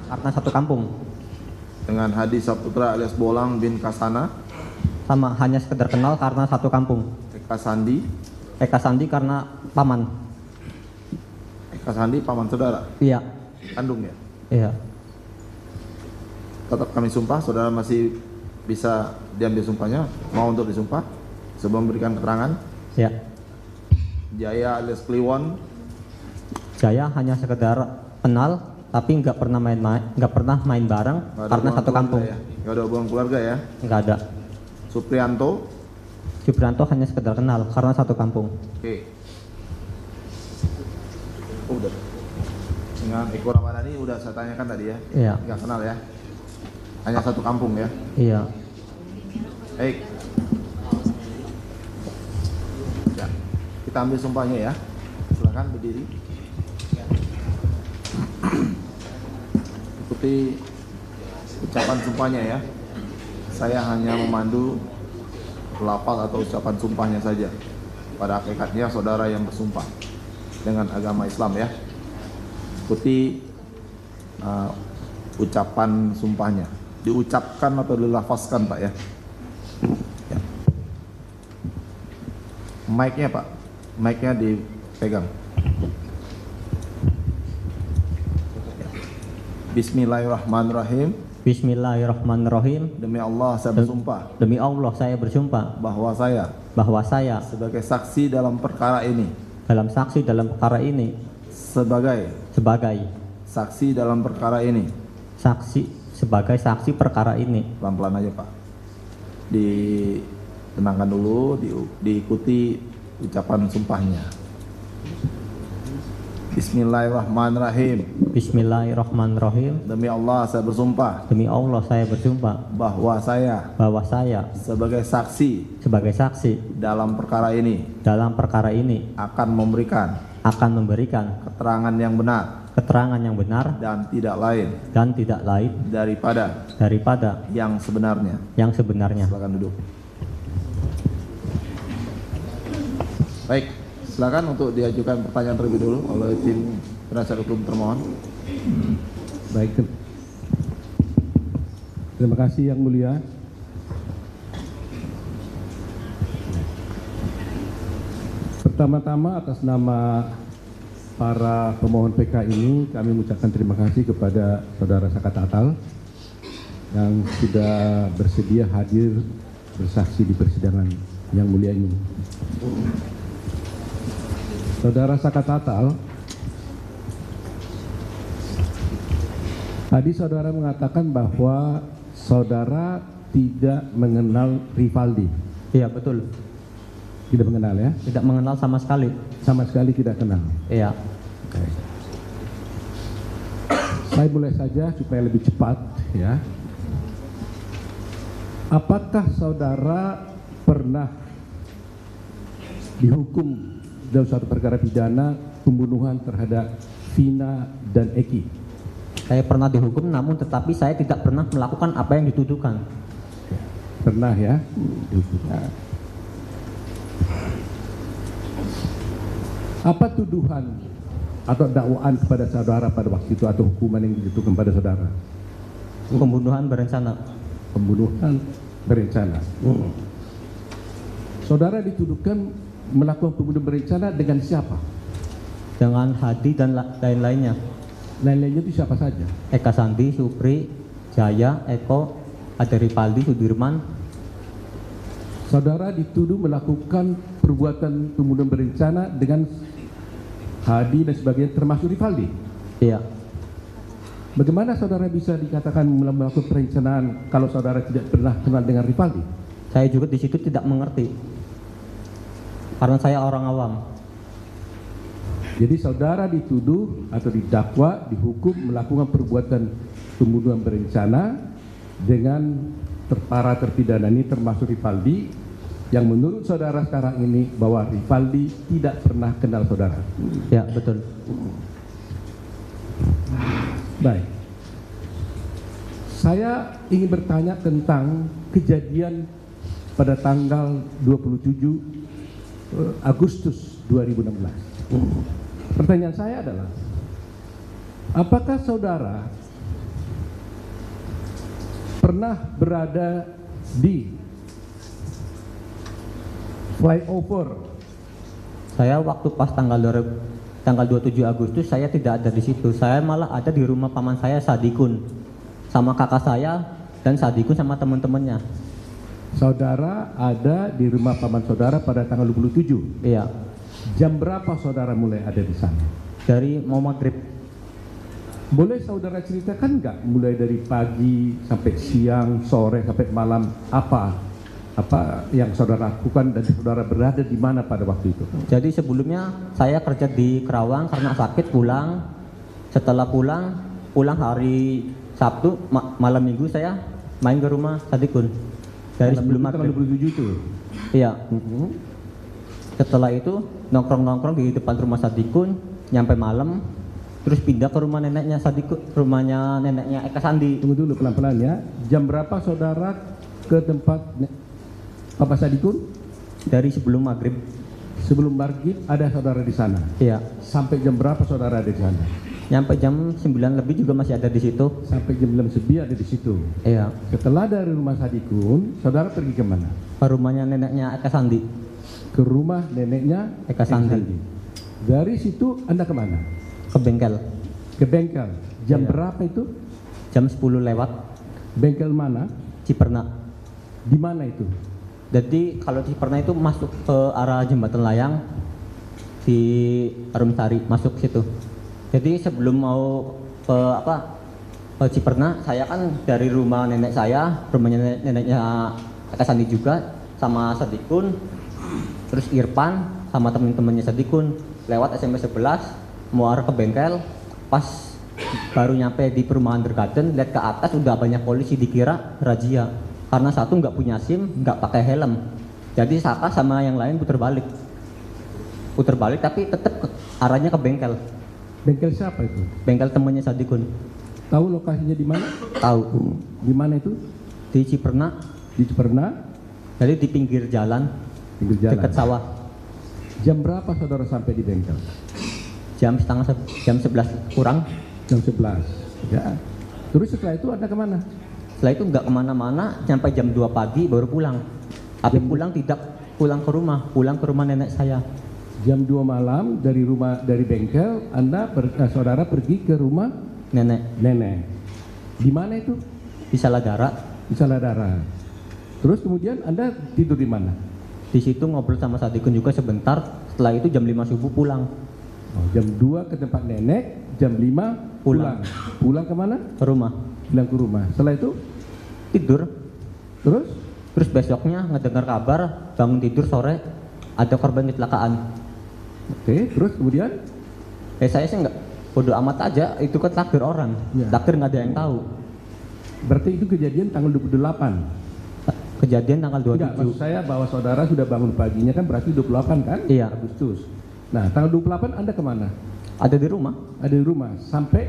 karena satu kampung. Dengan Hadi Saputra alias Bolang bin Kasana. Sama, hanya sekedar kenal karena satu kampung. Eka Sandi. Eka Sandi karena paman. Eka Sandi paman saudara. Iya. Kandung ya. Iya. Tetap kami sumpah, saudara masih bisa diambil sumpahnya. Mau untuk disumpah sebelum memberikan keterangan. Iya. Jaya alias Kliwon. Jaya hanya sekedar kenal, tapi nggak pernah main bareng karena satu kampung. Ya? Nggak ada hubungan keluarga ya? Nggak ada. Suprianto. Suprianto hanya sekedar kenal karena satu kampung. Oke. Udah. Dengan Eko Ramadhani udah saya tanyakan tadi ya? Iya. Nggak kenal ya? Hanya satu kampung ya? Iya. Baik. Ya. Kita ambil sumpahnya ya. Silakan berdiri. Ikuti ucapan sumpahnya ya. Saya hanya memandu lafaz atau ucapan sumpahnya saja. Pada hakikatnya saudara yang bersumpah dengan agama Islam ya. Ikuti ucapan sumpahnya. Diucapkan atau dilafazkan Pak ya. Ya. Mic-nya Pak. Mic-nya dipegang. Bismillahirrahmanirrahim. Bismillahirrahmanirrahim. Demi Allah saya bersumpah. Demi Allah saya bersumpah Bahwa saya sebagai saksi dalam perkara ini. saksi dalam perkara ini. Sebagai saksi dalam perkara ini. Sebagai saksi perkara ini. Pelan-pelan aja Pak. Ditenangkan dulu, diikuti ucapan sumpahnya. Bismillahirrahmanirrahim. Bismillahirrahmanirrahim. Demi Allah saya bersumpah. Demi Allah saya bersumpah Bahwa saya sebagai saksi dalam perkara ini akan memberikan keterangan yang benar dan tidak lain daripada yang sebenarnya. Silakan duduk. Baik, silakan untuk diajukan pertanyaan terlebih dulu oleh tim penasihat hukum termohon. Baik, terima kasih Yang Mulia. Pertama-tama atas nama para pemohon PK ini kami mengucapkan terima kasih kepada Saudara Saka Tatal yang sudah bersedia hadir bersaksi di persidangan yang mulia ini. Saudara Saka Tatal, tadi saudara mengatakan bahwa saudara tidak mengenal Rivaldi. Iya betul. Tidak mengenal ya? Tidak mengenal sama sekali. Sama sekali tidak kenal. Iya. Oke. Saya mulai saja supaya lebih cepat ya. Apakah saudara pernah dihukum dalam suatu perkara pidana pembunuhan terhadap Vina dan Eki? Saya pernah dihukum, namun tetapi saya tidak pernah melakukan apa yang dituduhkan. Pernah ya? Dihukum. Apa tuduhan atau dakwaan kepada saudara pada waktu itu atau hukuman yang dijatuhkan pada saudara? Pembunuhan berencana. Pembunuhan berencana. Saudara dituduhkan melakukan pembunuhan berencana dengan siapa? Dengan Hadi dan lain-lainnya. Lain-lainnya itu siapa saja? Eka Sandi, Supri, Jaya, Eko, ada Rivaldi, Sudirman. Saudara dituduh melakukan perbuatan pembunuhan berencana dengan Hadi dan sebagainya termasuk Rivaldi. Iya. Bagaimana saudara bisa dikatakan melakukan perencanaan kalau saudara tidak pernah kenal dengan Rivaldi? Saya juga di situ tidak mengerti. Karena saya orang awam. Jadi saudara dituduh atau didakwa, dihukum melakukan perbuatan pembunuhan berencana dengan para terpidana ini termasuk Rivaldi, yang menurut saudara sekarang ini bahwa Rivaldi tidak pernah kenal saudara. Ya, betul. Baik. Saya ingin bertanya tentang kejadian pada tanggal 27 Agustus 2016. Pertanyaan saya adalah, apakah saudara pernah berada di flyover. Saya waktu pas tanggal 27 Agustus saya tidak ada di situ. Saya malah ada di rumah paman saya Sadikun sama kakak saya dan Sadikun sama teman-temannya. Saudara ada di rumah paman saudara pada tanggal 27. Iya, Jam berapa saudara mulai ada di sana? dari mau maghrib. Boleh saudara ceritakan nggak mulai dari pagi sampai siang, sore sampai malam apa yang saudara lakukan dan saudara berada di mana pada waktu itu? Jadi sebelumnya saya kerja di Kerawang karena sakit pulang. Setelah pulang hari Sabtu malam Minggu saya main ke rumah Sadikun dari Malam sebelum itu tanggal maghrib. 27 itu. Iya. Setelah itu nongkrong di depan rumah Sadikun nyampe malam, terus pindah ke rumah neneknya Sadikun, rumahnya neneknya Eka Sandi. Tunggu dulu pelan-pelan ya. Jam berapa saudara ke tempat Papa Sadikun? Dari sebelum maghrib. Sebelum maghrib ada saudara di sana. Iya. Sampai jam berapa saudara ada di sana? Nyampe jam 9 lebih juga masih ada di situ. Sampai jam 9 ada di situ. Iya. Setelah dari rumah Sadikun, saudara pergi ke mana? Ke rumahnya neneknya Eka Sandi. Ke rumah neneknya Eka Sandi. Dari situ Anda kemana? Ke bengkel. Ke bengkel. Jam Iya. berapa itu? Jam 10 lewat. Bengkel mana? Ciperna. Di mana itu? Jadi kalau Ciperna itu masuk ke arah Jembatan Layang di Arumsari, masuk situ. Jadi sebelum mau ke Ciperna, saya kan dari rumah nenek saya, rumahnya neneknya Eka Sandi juga, sama Sadikun, terus Irfan sama temen-temennya Sadikun lewat SMP 11 mau arah ke bengkel. Pas baru nyampe di perumahan Dergaden, lihat ke atas udah banyak polisi, dikira razia karena satu nggak punya SIM, nggak pakai helm. Jadi Saka sama yang lain putar balik tapi tetap arahnya ke bengkel. Bengkel siapa itu? Bengkel temennya Sadikun. Tahu lokasinya di mana? Tahu. Di mana itu? Di Ciperna. Di Ciperna, Jadi di pinggir jalan, pinggir jalan. dekat sawah. Jam berapa saudara sampai di bengkel? Jam 11 kurang. Jam 11. Ya. Terus setelah itu Anda kemana? Setelah itu nggak kemana-mana, sampai jam 2 pagi baru pulang. Tapi pulang tidak pulang ke rumah, pulang ke rumah nenek saya. Jam 2 malam dari bengkel saudara pergi ke rumah Nenek nenek. Di mana itu? di Saladara. Di Saladara. Terus kemudian Anda tidur di mana? Di situ ngobrol sama Sadikun juga sebentar. Setelah itu jam 5 subuh pulang Oh, jam 2 ke tempat nenek, jam 5 pulang. Pulang kemana? ke rumah, Pulang ke rumah. Setelah itu tidur. terus Besoknya ngedengar kabar, bangun tidur sore ada korban kecelakaan. oke, terus kemudian Saya sih nggak, bodo amat aja, itu kan takdir orang. Ya. Takdir nggak ada yang tahu. berarti itu kejadian tanggal 28. Kejadian tanggal Enggak, 27. maksud saya bahwa saudara sudah bangun paginya kan berarti 28 kan? Iya. Agustus. Nah, tanggal 28 Anda kemana? Ada di rumah. Ada di rumah sampai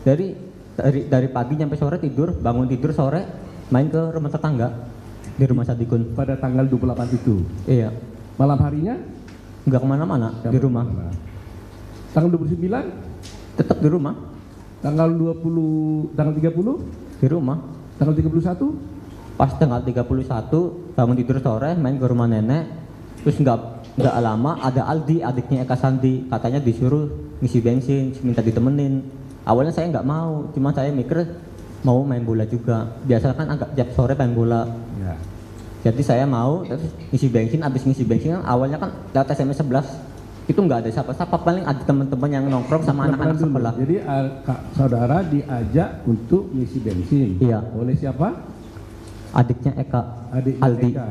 Dari pagi sampai sore tidur, bangun tidur sore main ke rumah tetangga di rumah Sadikun. pada tanggal 28 itu. Iya, Malam harinya nggak kemana-mana di rumah. Tanggal 29, Tetap di rumah, tanggal 20, tanggal 30, di rumah. tanggal 31, Pas tanggal 31 bangun tidur sore main ke rumah nenek. Terus nggak lama ada Aldi, adiknya Eka Sandi, katanya disuruh ngisi bensin, minta ditemenin. Awalnya saya nggak mau, cuma saya mikir mau main bola juga. Biasa kan agak tiap sore main bola. ya. Jadi saya mau, terus ngisi bensin, habis ngisi bensin kan awalnya kan lewat SMS 11 itu nggak ada siapa-siapa, paling ada teman-teman yang nongkrong sama anak-anak Dulu. sekolah. Jadi saudara diajak untuk ngisi bensin. Iya. Oleh siapa? Adiknya Eka, Adik Aldi. Eka.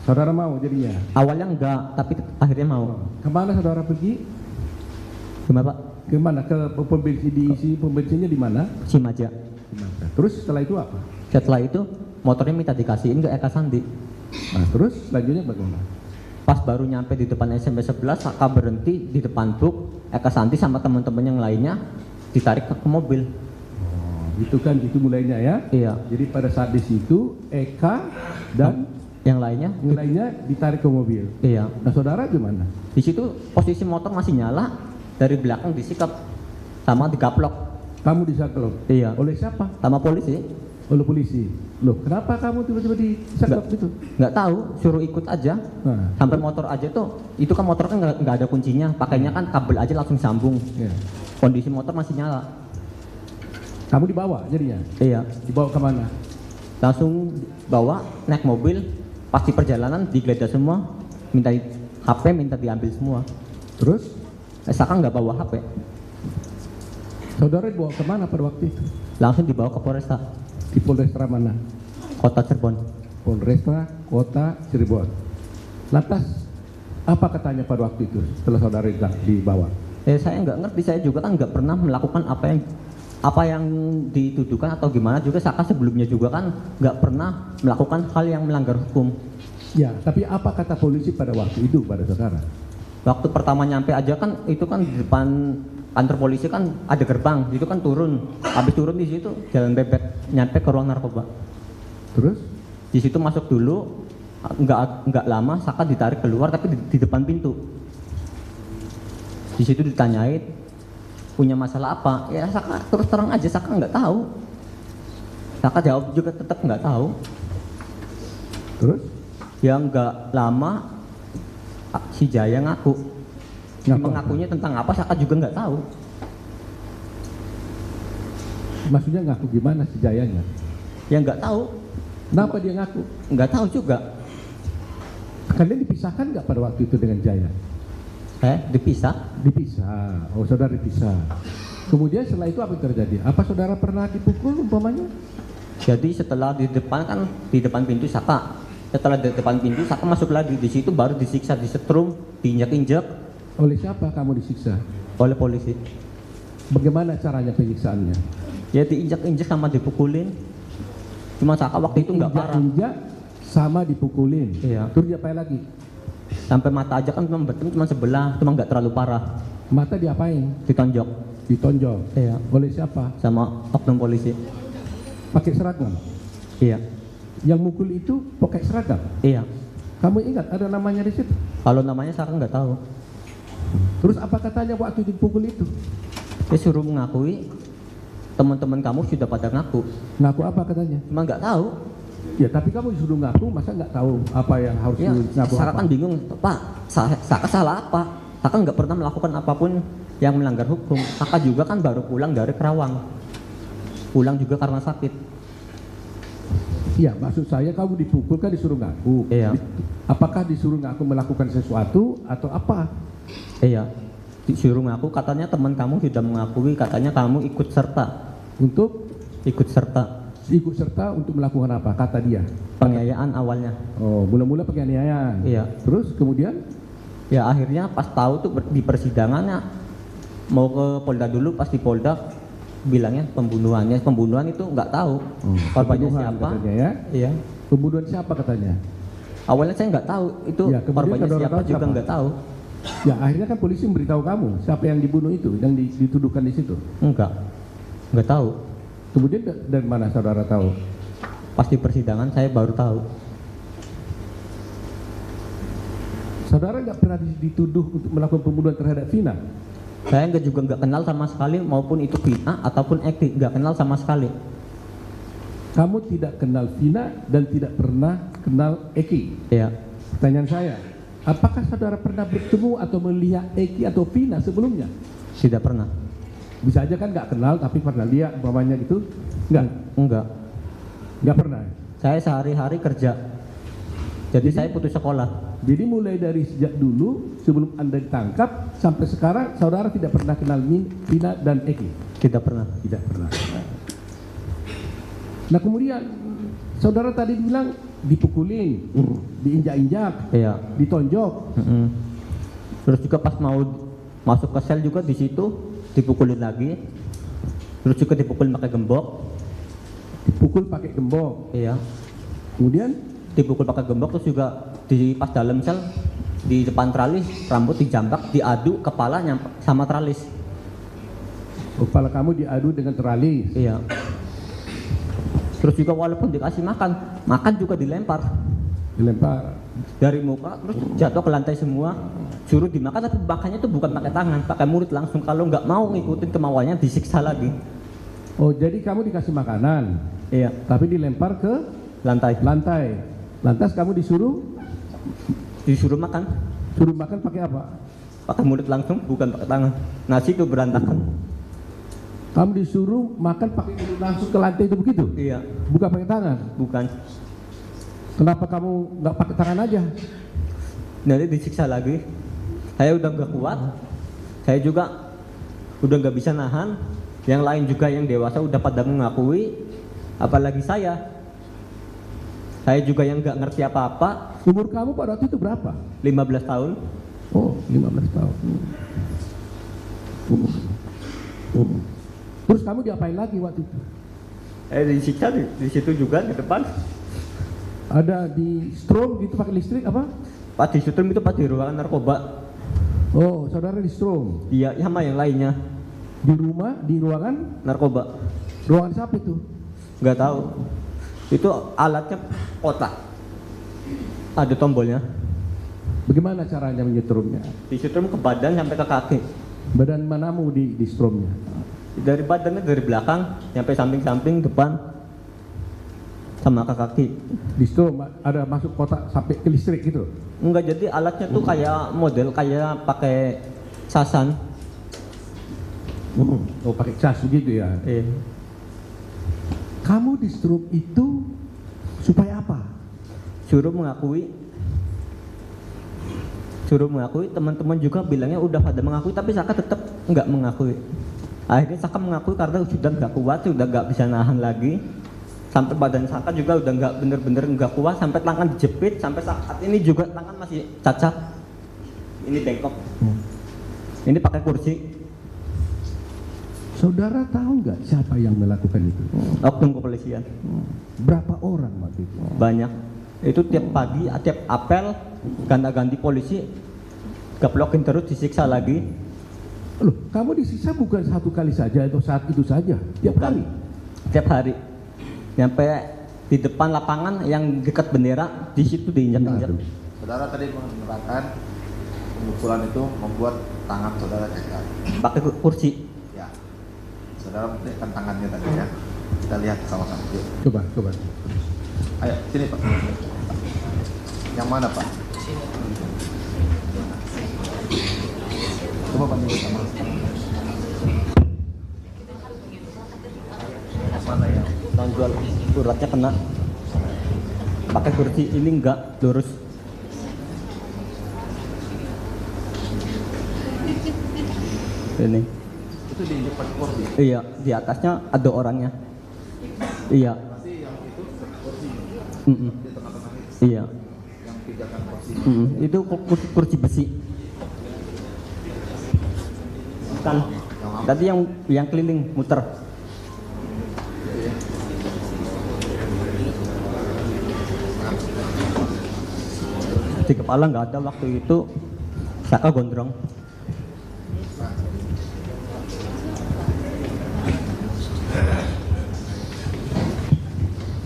Saudara mau jadinya? Awalnya enggak, tapi akhirnya mau. Kemana saudara pergi? Gimana Pak? Kemana? Ke pom bensin, diisi pom bensinnya di mana? Cimaja. Terus setelah itu apa? Setelah itu motornya minta dikasihin ke Eka Sandi. Nah, terus selanjutnya bagaimana? Pas baru nyampe di depan SMP 11, Saka berhenti di depan truk. Eka Sandi sama teman-teman yang lainnya ditarik ke mobil. Itu kan itu mulainya ya. Iya. Jadi pada saat di situ Eka dan Yang lainnya, yang lainnya ditarik ke mobil. iya. Nah, saudara di mana? Di situ posisi motor masih nyala, dari belakang disikap sama digaplok. Kamu disaklok. Iya. Oleh siapa? Sama polisi. oleh polisi. Loh, kenapa kamu tiba-tiba disekap gitu? Nggak tahu, suruh ikut aja. Nah, Sampai motor aja tuh, itu kan motor kan nggak ada kuncinya, pakainya kan kabel aja langsung sambung. ya. Kondisi motor masih nyala. Kamu dibawa jadinya? Iya, Dibawa kemana? langsung bawa naik mobil. Pasti perjalanan digeledah semua, minta HP, minta diambil semua. Terus Saka nggak bawa HP, saudara dibawa kemana pada waktu itu? langsung dibawa ke Polresta Di Polrestra mana? Kota Cirebon. Polresta Kota Cirebon. Lantas apa katanya pada waktu itu setelah saudara dibawa? Saya nggak ngerti, saya juga kan nggak pernah melakukan apa yang dituduhkan atau gimana. Juga Saka sebelumnya juga kan nggak pernah melakukan hal yang melanggar hukum. Ya, tapi apa kata polisi pada waktu itu pada saudara? Waktu pertama nyampe aja kan itu kan di depan kantor polisi kan ada gerbang, itu kan turun. Habis turun di situ jalan bebek nyampe ke ruang narkoba. Terus? Di situ masuk dulu, nggak lama Saka ditarik keluar tapi di depan pintu. Di situ ditanyain punya masalah apa? Ya Saka terus terang aja Saka nggak tahu. Saka jawab juga tetap nggak tahu. Terus? Yang nggak lama si Jaya ngaku. Ngaku Mengakunya tentang apa Saka juga nggak tahu. Maksudnya ngaku gimana si Jayanya? Ya nggak tahu, Kenapa dia ngaku? nggak tahu juga. Kalian dipisahkan nggak pada waktu itu dengan Jaya? Dipisah. Dipisah. Oh, saudara dipisah. Kemudian setelah itu apa yang terjadi? Apa saudara pernah dipukul umpamanya? Jadi setelah di depan pintu Saka. Setelah di depan pintu Saka masuk lagi, di situ baru disiksa, disetrum, diinjak-injak Oleh siapa kamu disiksa? oleh polisi. Bagaimana caranya penyiksaannya? Ya diinjak-injak sama dipukulin. Cuma Saka waktu itu nggak parah. Injak sama dipukulin. Iya. Terus diapain lagi? Sampai mata aja kan cuma betul cuma sebelah, cuma nggak terlalu parah. Mata diapain? Ditonjok. Ditonjok. Iya. Oleh siapa? Sama oknum polisi. Pakai seragam. Iya. Yang mukul itu pakai seragam. Iya. Kamu ingat ada namanya di situ? Kalau namanya Saka nggak tahu. Terus apa katanya waktu dipukul itu? Dia suruh mengakui teman-teman kamu sudah pada ngaku. Ngaku apa katanya? Cuma nggak tahu. Ya tapi kamu disuruh ngaku, masa nggak tahu apa yang harus Ya, ngaku Saka apa? kan bingung, Pak, Saka salah apa? Saka nggak pernah melakukan apapun yang melanggar hukum. Saka juga kan baru pulang dari Kerawang. Pulang juga karena sakit. Iya, maksud saya kamu dipukul kan disuruh ngaku. Iya. Apakah disuruh ngaku melakukan sesuatu atau apa? Iya, disuruh ngaku, katanya teman kamu sudah mengakui, katanya kamu ikut serta. Untuk Ikut serta ikut serta untuk melakukan apa? Kata dia. penganiayaan awalnya. Oh, mula-mula penganiayaan. Iya. Terus kemudian Ya akhirnya pas tahu tuh di persidangannya mau ke Polda dulu, pas di Polda bilangnya pembunuhan itu nggak tahu korbannya pembunuhan siapa. katanya ya. Iya. Pembunuhan siapa katanya? Awalnya saya nggak tahu itu Ya, kemudian korbannya saudara siapa tahu juga siapa? nggak tahu. Ya akhirnya kan polisi memberitahu kamu siapa yang dibunuh itu, yang dituduhkan di situ. Nggak tahu. Kemudian dari mana saudara tahu? Pas di persidangan saya baru tahu. Saudara nggak pernah dituduh untuk melakukan pembunuhan terhadap Vina? Saya nggak kenal sama sekali, maupun itu Vina ataupun Eki, nggak kenal sama sekali. Kamu tidak kenal Vina dan tidak pernah kenal Eki. Iya. Pertanyaan saya, apakah saudara pernah bertemu atau melihat Eki atau Vina sebelumnya? Tidak pernah. Bisa aja kan nggak kenal tapi pernah lihat umpamanya gitu? Enggak. Nggak pernah. Saya sehari-hari kerja. Jadi saya putus sekolah. Jadi mulai dari sejak dulu sebelum Anda ditangkap sampai sekarang saudara tidak pernah kenal Vina dan Eki? Tidak pernah. Tidak pernah. Nah kemudian saudara tadi bilang dipukulin, diinjak-injak, Iya. ditonjok. Terus juga pas mau masuk ke sel juga di situ dipukulin lagi. Terus juga dipukulin pakai gembok. Dipukul pakai gembok. Iya. Kemudian Dipukul pakai gembok, terus juga di pas dalam sel di depan tralis rambut dijambak, diadu kepala sama tralis. kepala kamu diadu dengan teralis. Iya. Terus juga walaupun dikasih makan juga dilempar Dilempar. dari muka, terus jatuh ke lantai semua. Suruh dimakan, tapi makannya tuh bukan pakai tangan, pakai mulut langsung. Kalau nggak mau ngikutin kemauannya disiksa lagi. Oh jadi kamu dikasih makanan. Iya, tapi dilempar ke lantai. lantai. Lantas kamu disuruh Disuruh makan, pakai apa? pakai mulut langsung, bukan pakai tangan. Nasi itu berantakan. Kamu disuruh makan pakai mulut langsung ke lantai itu begitu? Iya, Bukan pakai tangan. bukan. Kenapa kamu nggak pakai tangan aja? Nanti disiksa lagi. Saya udah nggak kuat. Saya juga udah nggak bisa nahan. Yang lain juga yang dewasa udah pada mengakui. Apalagi saya. Saya juga yang nggak ngerti apa-apa. Umur kamu pada waktu itu berapa? 15 tahun. Oh, 15 tahun. Terus kamu diapain lagi waktu itu? Disiksa di situ juga di depan. Ada di strom gitu pakai listrik apa? Pas di Sutrum itu pas di ruangan narkoba. Oh, saudara di strom. Iya, sama yang lainnya. Di rumah, di ruangan? Narkoba. Ruangan siapa itu? Nggak tahu. Itu alatnya kotak. Ada tombolnya. Bagaimana caranya menyetrumnya? Di Sutrum ke badan sampai ke kaki. Badan manamu di stromnya? Dari badannya dari belakang sampai samping-samping, depan, sama ke kaki. Di strom ada masuk kotak sampai ke listrik gitu? Enggak, jadi alatnya tuh kayak model kayak pakai sasan. Oh, pakai cas begitu ya? Kamu di strom itu supaya apa? Suruh mengakui, teman-teman juga bilangnya udah pada mengakui, tapi Saka tetap nggak mengakui. Akhirnya Saka mengakui karena sudah nggak kuat, sudah nggak bisa nahan lagi. Sampai badan Saka juga udah nggak bener-bener nggak kuat, sampai tangan dijepit, sampai saat ini juga tangan masih cacat. Ini bengkok. Ini pakai kursi. Saudara tahu nggak siapa yang melakukan itu? Oknum kepolisian. Berapa orang waktu itu? Banyak. Itu tiap pagi, tiap apel, ganti-ganti polisi, gaplokin terus, disiksa lagi. Loh, kamu disiksa bukan satu kali saja atau saat itu saja? Tiap Bukan. hari? Tiap hari. Sampai di depan lapangan yang dekat bendera, di situ diinjak-injak. Aduh. Saudara tadi menerangkan pemukulan itu membuat tangan saudara cacat. Pakai kursi. Ya. Saudara menunjukkan tangannya tadi ya. Kita lihat sama-sama. Yuk. Coba. Ayo, sini Pak. Yang mana Pak? Coba Pak tunjuk sama. Mana ya? Tonjol uratnya kena. Pakai kursi ini enggak lurus. Ini. Itu diinjak pakai kursi. Iya, di atasnya ada orangnya. Iya. Di tengah-tengah itu Iya. yang pijakan kursi. Itu kursi besi. Kan tadi yang keliling muter. Di kepala nggak ada waktu itu. Saka gondrong.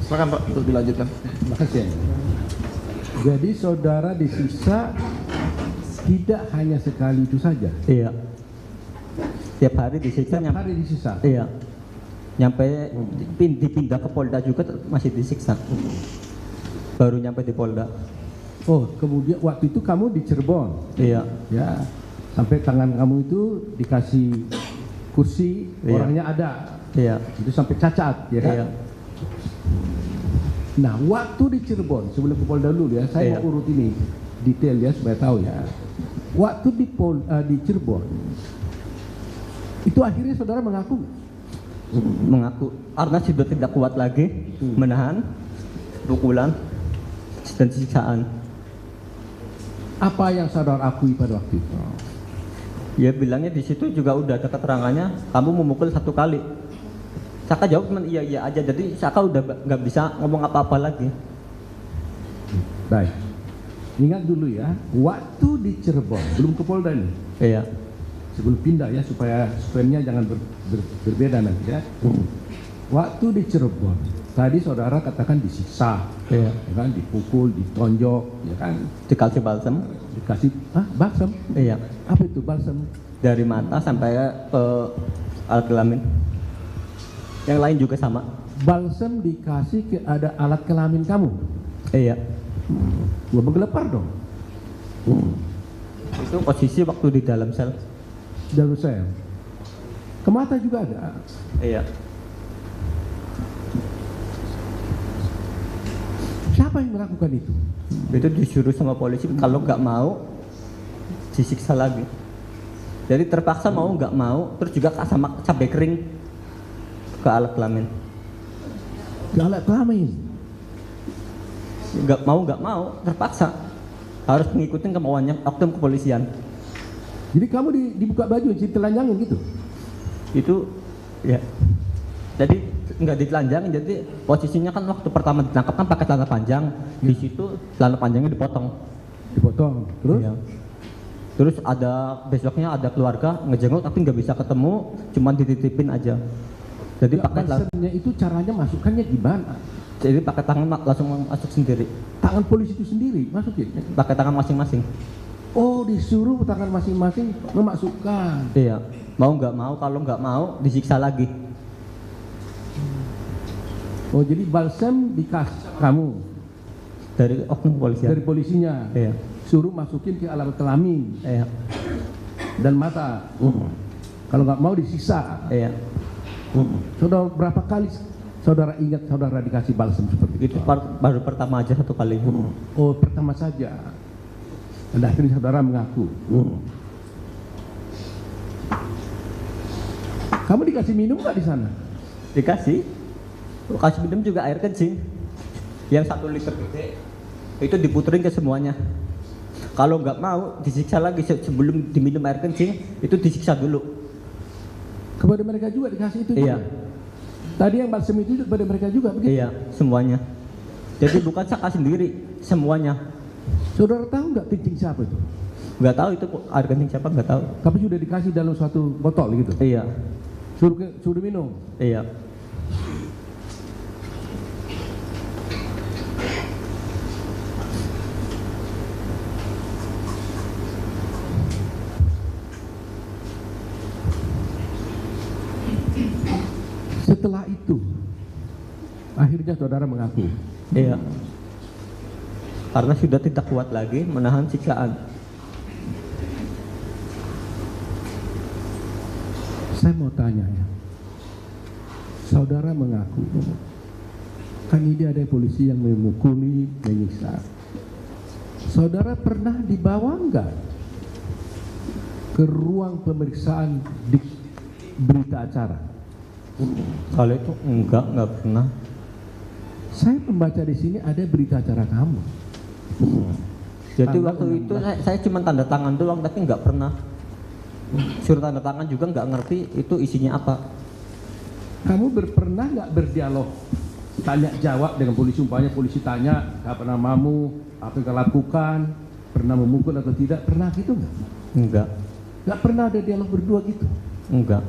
Silakan Pak untuk dilanjutkan. Makasih. Jadi saudara disiksa tidak hanya sekali itu saja. Iya. Tiap hari disiksa. Tiap hari disiksa. Iya. Nyampe dipindah ke Polda juga masih disiksa. Baru nyampe di Polda. Oh, kemudian waktu itu kamu di Cirebon. Iya. Ya. Sampai tangan kamu itu dikasih kursi, Iya. orangnya ada. Iya. Itu sampai cacat, ya kan? Iya. Nah, waktu di Cirebon, sebelum ke Polda dulu ya, saya Iya. mau urut ini detail ya supaya tahu ya. Waktu di Cirebon, itu akhirnya saudara mengaku. Karena sudah tidak kuat lagi menahan pukulan dan siksaan. Apa yang saudara akui pada waktu itu? Ya bilangnya di situ juga udah ada keterangannya, kamu memukul 1 kali. Saka jawab cuma iya aja, jadi Saka udah nggak bisa ngomong apa-apa lagi. Baik, ingat dulu ya, waktu di Cirebon, belum ke Polda nih, Iya. sebelum pindah ya supaya spernya jangan berbeda nanti ya. Waktu di Cirebon, tadi saudara katakan disiksa, Iya. ya kan, dipukul, ditonjok, ya kan, Dikasih balsam. dikasih balsam. Iya. Apa itu balsam? Dari mata sampai ke alat kelamin. Yang lain juga sama. Balsem dikasih ke ada alat kelamin kamu. Iya. Gua menggelepar dong. Itu posisi waktu di dalam sel. Dalam sel. Ke mata juga ada. Iya. Siapa yang melakukan itu? Itu disuruh sama polisi, kalau nggak mau disiksa lagi. Jadi terpaksa mau nggak mau, terus juga sama cabai kering ke alat kelamin. Ke alat kelamin. Nggak mau, terpaksa harus mengikuti kemauannya oknum kepolisian. Jadi kamu dibuka baju, ditelanjangin gitu? Itu ya. Jadi nggak ditelanjangin, jadi posisinya kan waktu pertama ditangkap kan pakai celana panjang, di situ celana panjangnya dipotong. Terus? Iya. Terus ada besoknya ada keluarga ngejenguk tapi nggak bisa ketemu, cuma dititipin aja. Jadi pakai balsemnya itu caranya masukkannya gimana? Jadi pakai tangan langsung masuk sendiri. Tangan polisi itu sendiri masukin? Pakai tangan masing-masing. Oh, disuruh tangan masing-masing memasukkan. Iya. Mau nggak mau, kalau nggak mau disiksa lagi. Oh, jadi balsem dikasih kamu dari oknum kepolisian. dari polisinya. Iya. Suruh masukin ke alat kelamin. Iya. Dan mata. Kalau nggak mau disiksa. Iya. Saudara berapa kali saudara ingat saudara dikasih balsem seperti itu? Itu baru pertama aja satu kali. Oh, pertama saja. Dan akhirnya saudara mengaku. Kamu dikasih minum nggak di sana? Dikasih. Kasih minum juga air kencing. Yang 1 liter gede itu diputerin ke semuanya. Kalau nggak mau disiksa lagi, sebelum diminum air kencing itu disiksa dulu. Kepada mereka juga dikasih itu Iya. juga? Tadi yang balsem itu kepada mereka juga begitu? Iya, semuanya. Jadi bukan Saka sendiri, semuanya. Saudara tahu nggak kencing siapa itu? Nggak tahu itu air kencing siapa, nggak tahu. Tapi sudah dikasih dalam suatu botol gitu? Iya. Suruh minum? Iya. Setelah itu akhirnya saudara mengaku. Iya. Karena sudah tidak kuat lagi menahan siksaan. Saya mau tanya ya, saudara mengaku kan ini ada polisi yang memukuli, menyiksa. Saudara pernah dibawa enggak ke ruang pemeriksaan di berita acara? Kalau itu enggak pernah. Saya membaca di sini ada berita acara kamu. Jadi Tanggal waktu itu saya cuma tanda tangan doang, tapi nggak pernah suruh tanda tangan juga, nggak ngerti itu isinya apa. Kamu pernah nggak berdialog, tanya jawab dengan polisi? Umpamanya polisi tanya apa namamu, apa yang kau lakukan, pernah memukul atau tidak, pernah gitu nggak? Enggak. Nggak pernah ada dialog berdua gitu? Enggak.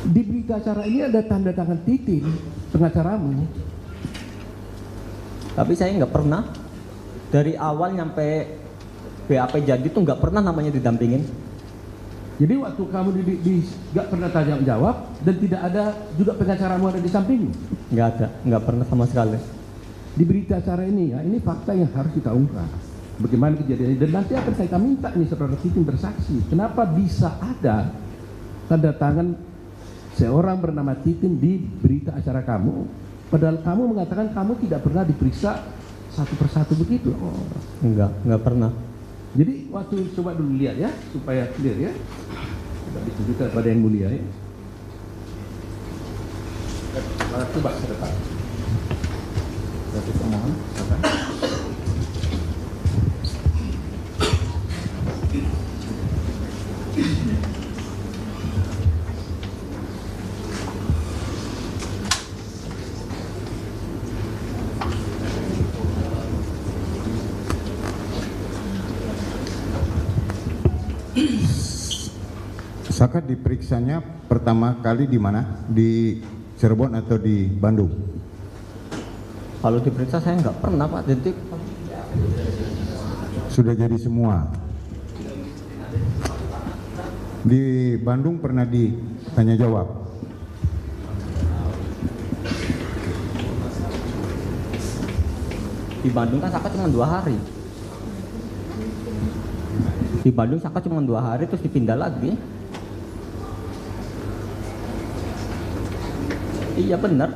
Di berita acara ini ada tanda tangan Titin, pengacaramu. Tapi saya nggak pernah dari awal nyampe BAP jadi tuh nggak pernah namanya didampingin. Jadi waktu kamu nggak pernah tanya jawab dan tidak ada juga pengacaramu ada di sampingmu? Nggak ada, nggak pernah sama sekali. Di berita acara ini ya, ini fakta yang harus kita ungkap. Bagaimana kejadiannya, dan nanti akan saya minta nih saudara Titin bersaksi. Kenapa bisa ada tanda tangan seorang bernama Titin di berita acara kamu, padahal kamu mengatakan kamu tidak pernah diperiksa satu persatu begitu? Oh. Nggak pernah. Jadi waktu coba dulu lihat ya, supaya clear ya, tidak ditujukan pada yang mulia ya. Coba ke depan. Kita mohon. Saka diperiksanya pertama kali di mana? Di Cirebon atau di Bandung? Kalau diperiksa saya nggak pernah Pak. Jadi Sudah jadi semua. Di Bandung pernah ditanya jawab. Di Bandung kan Saka cuma 2 hari. Di Bandung Saka cuma 2 hari terus dipindah lagi. Iya benar.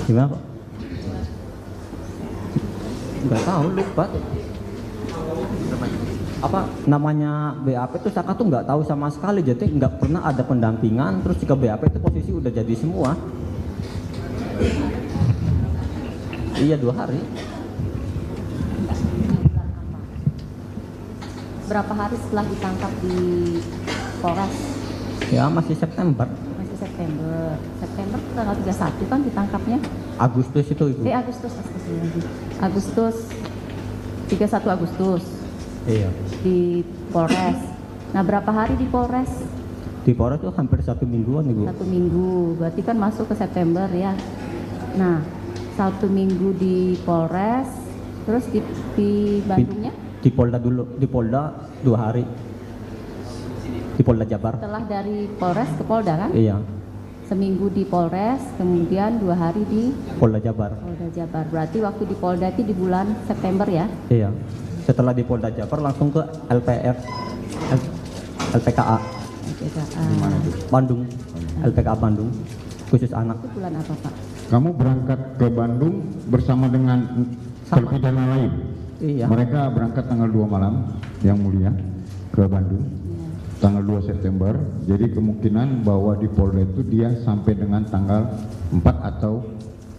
Gimana Pak? Nggak tahu, lupa. Apa namanya BAP itu Saka tuh nggak tahu sama sekali, jadi nggak pernah ada pendampingan. Terus jika BAP itu posisi udah jadi semua. Iya 2 hari. Berapa hari setelah ditangkap di Polres? Ya masih September, Masih September. September tanggal 31 kan ditangkapnya. Agustus itu Ibu. Agustus 31 Agustus Iya. di Polres. Nah, berapa hari di Polres? Di Polres itu hampir 1 mingguan Ibu. 1 minggu. Berarti kan masuk ke September ya. Nah, 1 minggu di Polres, terus di Bandungnya Di Polda dulu, di Polda 2 hari. Di Polda Jabar. setelah dari Polres ke Polda kan? Iya, Seminggu di Polres, kemudian 2 hari di Polda Jabar. Polda Jabar. Berarti waktu di Polda itu di bulan September ya? Iya. Setelah di Polda Jabar langsung ke LPKA Di mana itu? Bandung. LPKA Bandung. Khusus anak. Itu bulan apa Pak? Kamu berangkat ke Bandung bersama dengan Sama. terpidana lain. Iya. Mereka berangkat tanggal 2 malam, Yang Mulia, ke Bandung. Tanggal 2 September. Jadi kemungkinan bahwa di Polda itu dia sampai dengan tanggal 4 atau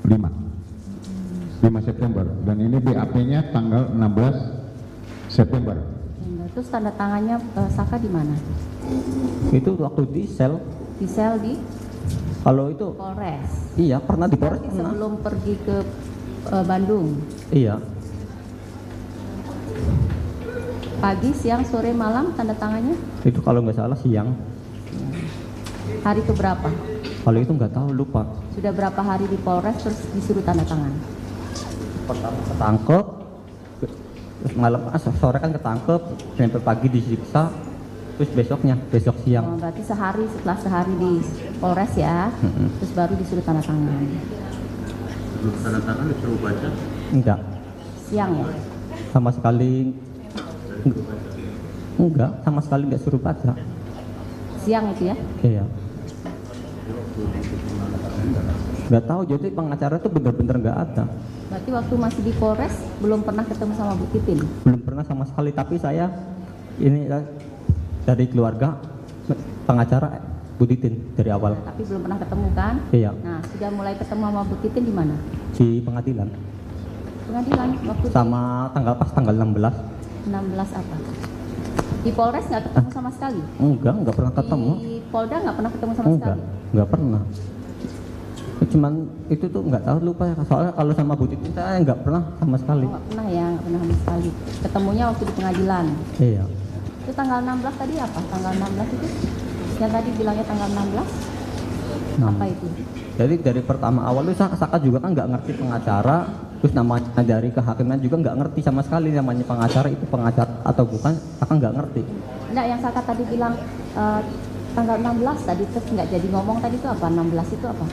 5. 5 September. Dan ini BAP-nya tanggal 16 September. Terus tanda tangannya Saka di mana? Itu waktu di sel. Di sel di Kalau itu Polres. iya pernah di Polres Berarti pernah. sebelum pergi ke Bandung. Iya. Pagi, siang, sore, malam tanda tangannya Itu kalau nggak salah siang. hari ke berapa? Kalau itu nggak tahu, lupa. Sudah berapa hari di Polres terus disuruh tanda tangan? Pertama ketangkep, terus malam sore kan ketangkep, sampai pagi disiksa, terus besok siang. Oh, berarti setelah sehari di Polres ya, terus baru disuruh tanda tangan. Belum tanda tangan disuruh baca. Enggak, Siang ya? sama sekali enggak, sama sekali nggak suruh baca. Siang itu ya? Iya. Nggak tahu, jadi pengacara itu bener-bener nggak ada. Berarti waktu masih di Polres belum pernah ketemu sama Bu Titin? Belum pernah sama sekali, tapi saya ini dari keluarga pengacara Bu Titin dari awal. Tapi belum pernah ketemu kan? Iya, Nah, sudah mulai ketemu sama Bu Titin di mana? di pengadilan. Pengadilan waktu Sama pas tanggal 16. 16 apa? Di Polres nggak ketemu sama sekali? Nggak pernah ketemu. Di Polda nggak pernah ketemu sama sekali? Nggak pernah. Cuman itu tuh nggak tahu, lupa ya. Soalnya kalau sama Bu Titin saya nggak pernah sama sekali. Oh, nggak pernah ya, nggak pernah sama sekali. Ketemunya waktu di pengadilan. Iya. Itu tanggal 16 tadi apa? Tanggal 16 itu? Yang tadi bilangnya tanggal 16? Apa itu? Jadi dari pertama awal itu Saka juga kan nggak ngerti pengacara, terus namanya dari kehakiman juga nggak ngerti sama sekali namanya pengacara itu pengacara atau bukan, Saka nggak ngerti. Enggak, yang Saka tadi bilang tanggal 16 tadi terus nggak jadi ngomong tadi itu apa? 16 itu apa?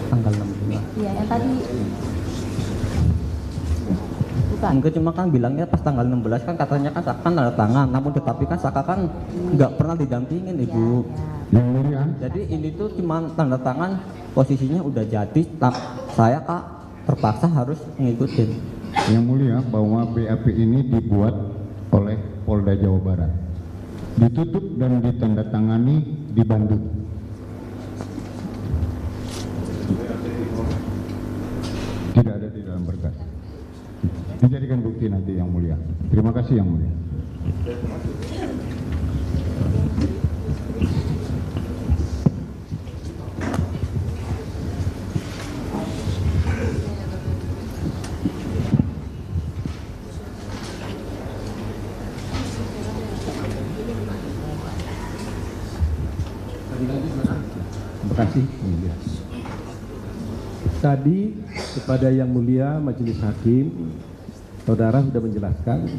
Tanggal 16. Iya, yang tadi bukan. Enggak, cuma kan bilangnya pas tanggal 16 kan katanya kan Saka kan tanda tangan, namun tetapi kan Saka kan nggak pernah didampingin Ibu. Yang Mulia, Jadi ini tuh cuma tanda tangan, posisinya udah jadi, saya Kak terpaksa harus ngikutin. Yang Mulia, bahwa BAP ini dibuat oleh Polda Jawa Barat, ditutup dan ditandatangani di Bandung. Tidak ada di dalam berkas. Dijadikan bukti nanti Yang Mulia. Terima kasih Yang Mulia. Terima kasih. Mulia. Tadi kepada Yang Mulia Majelis Hakim, saudara sudah menjelaskan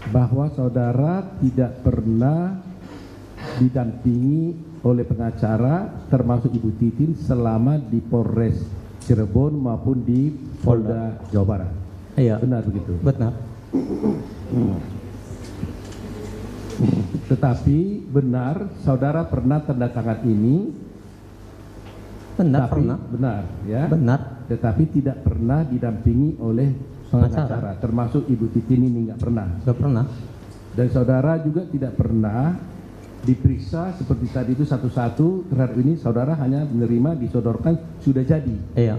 bahwa saudara tidak pernah didampingi oleh pengacara termasuk Ibu Titin selama di Polres Cirebon maupun di Polda Jawa Barat. Iya. Benar begitu. Benar. Tetapi benar saudara pernah tanda tangan ini. Benar, tapi, pernah. Benar ya. Benar. Tetapi tidak pernah didampingi oleh pengacara. Termasuk Ibu Titin ini nggak pernah. Nggak pernah. Dan saudara juga tidak pernah diperiksa seperti tadi itu satu-satu. Terhadap ini saudara hanya menerima disodorkan sudah jadi. Iya.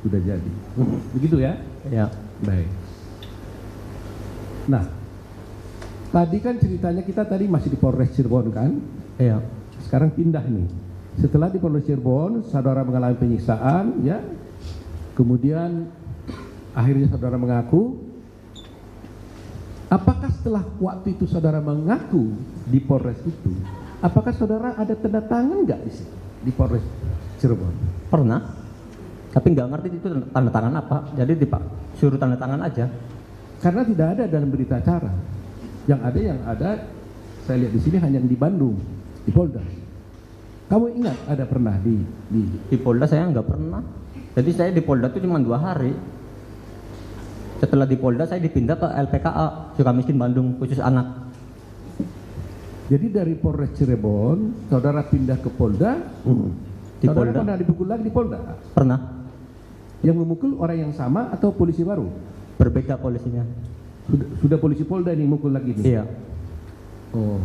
Sudah jadi. Begitu ya? Iya. Baik. Nah, tadi kan ceritanya kita tadi masih di Polres Cirebon kan? Iya. Sekarang pindah nih. Setelah di Polres Cirebon, saudara mengalami penyiksaan, ya. Kemudian akhirnya saudara mengaku. Apakah setelah waktu itu saudara mengaku di Polres itu, apakah saudara ada tanda tangan nggak di Polres Cirebon? Pernah. Tapi nggak ngerti itu tanda tangan apa. Jadi suruh tanda tangan aja. Karena tidak ada dalam berita acara. Yang ada, saya lihat di sini hanya di Bandung, di Polda. Kamu ingat ada pernah Di Polda saya nggak pernah. Jadi saya di Polda itu cuma 2 hari. Setelah di Polda saya dipindah ke LPKA Sukamiskin Bandung khusus anak. Jadi dari Polres Cirebon, saudara pindah ke Polda. Di Saudara Polda. pernah dipukul lagi di Polda? Pernah. Yang memukul orang yang sama atau polisi baru? Berbeda polisinya. Sudah polisi Polda ini mukul lagi nih? Iya. Oh,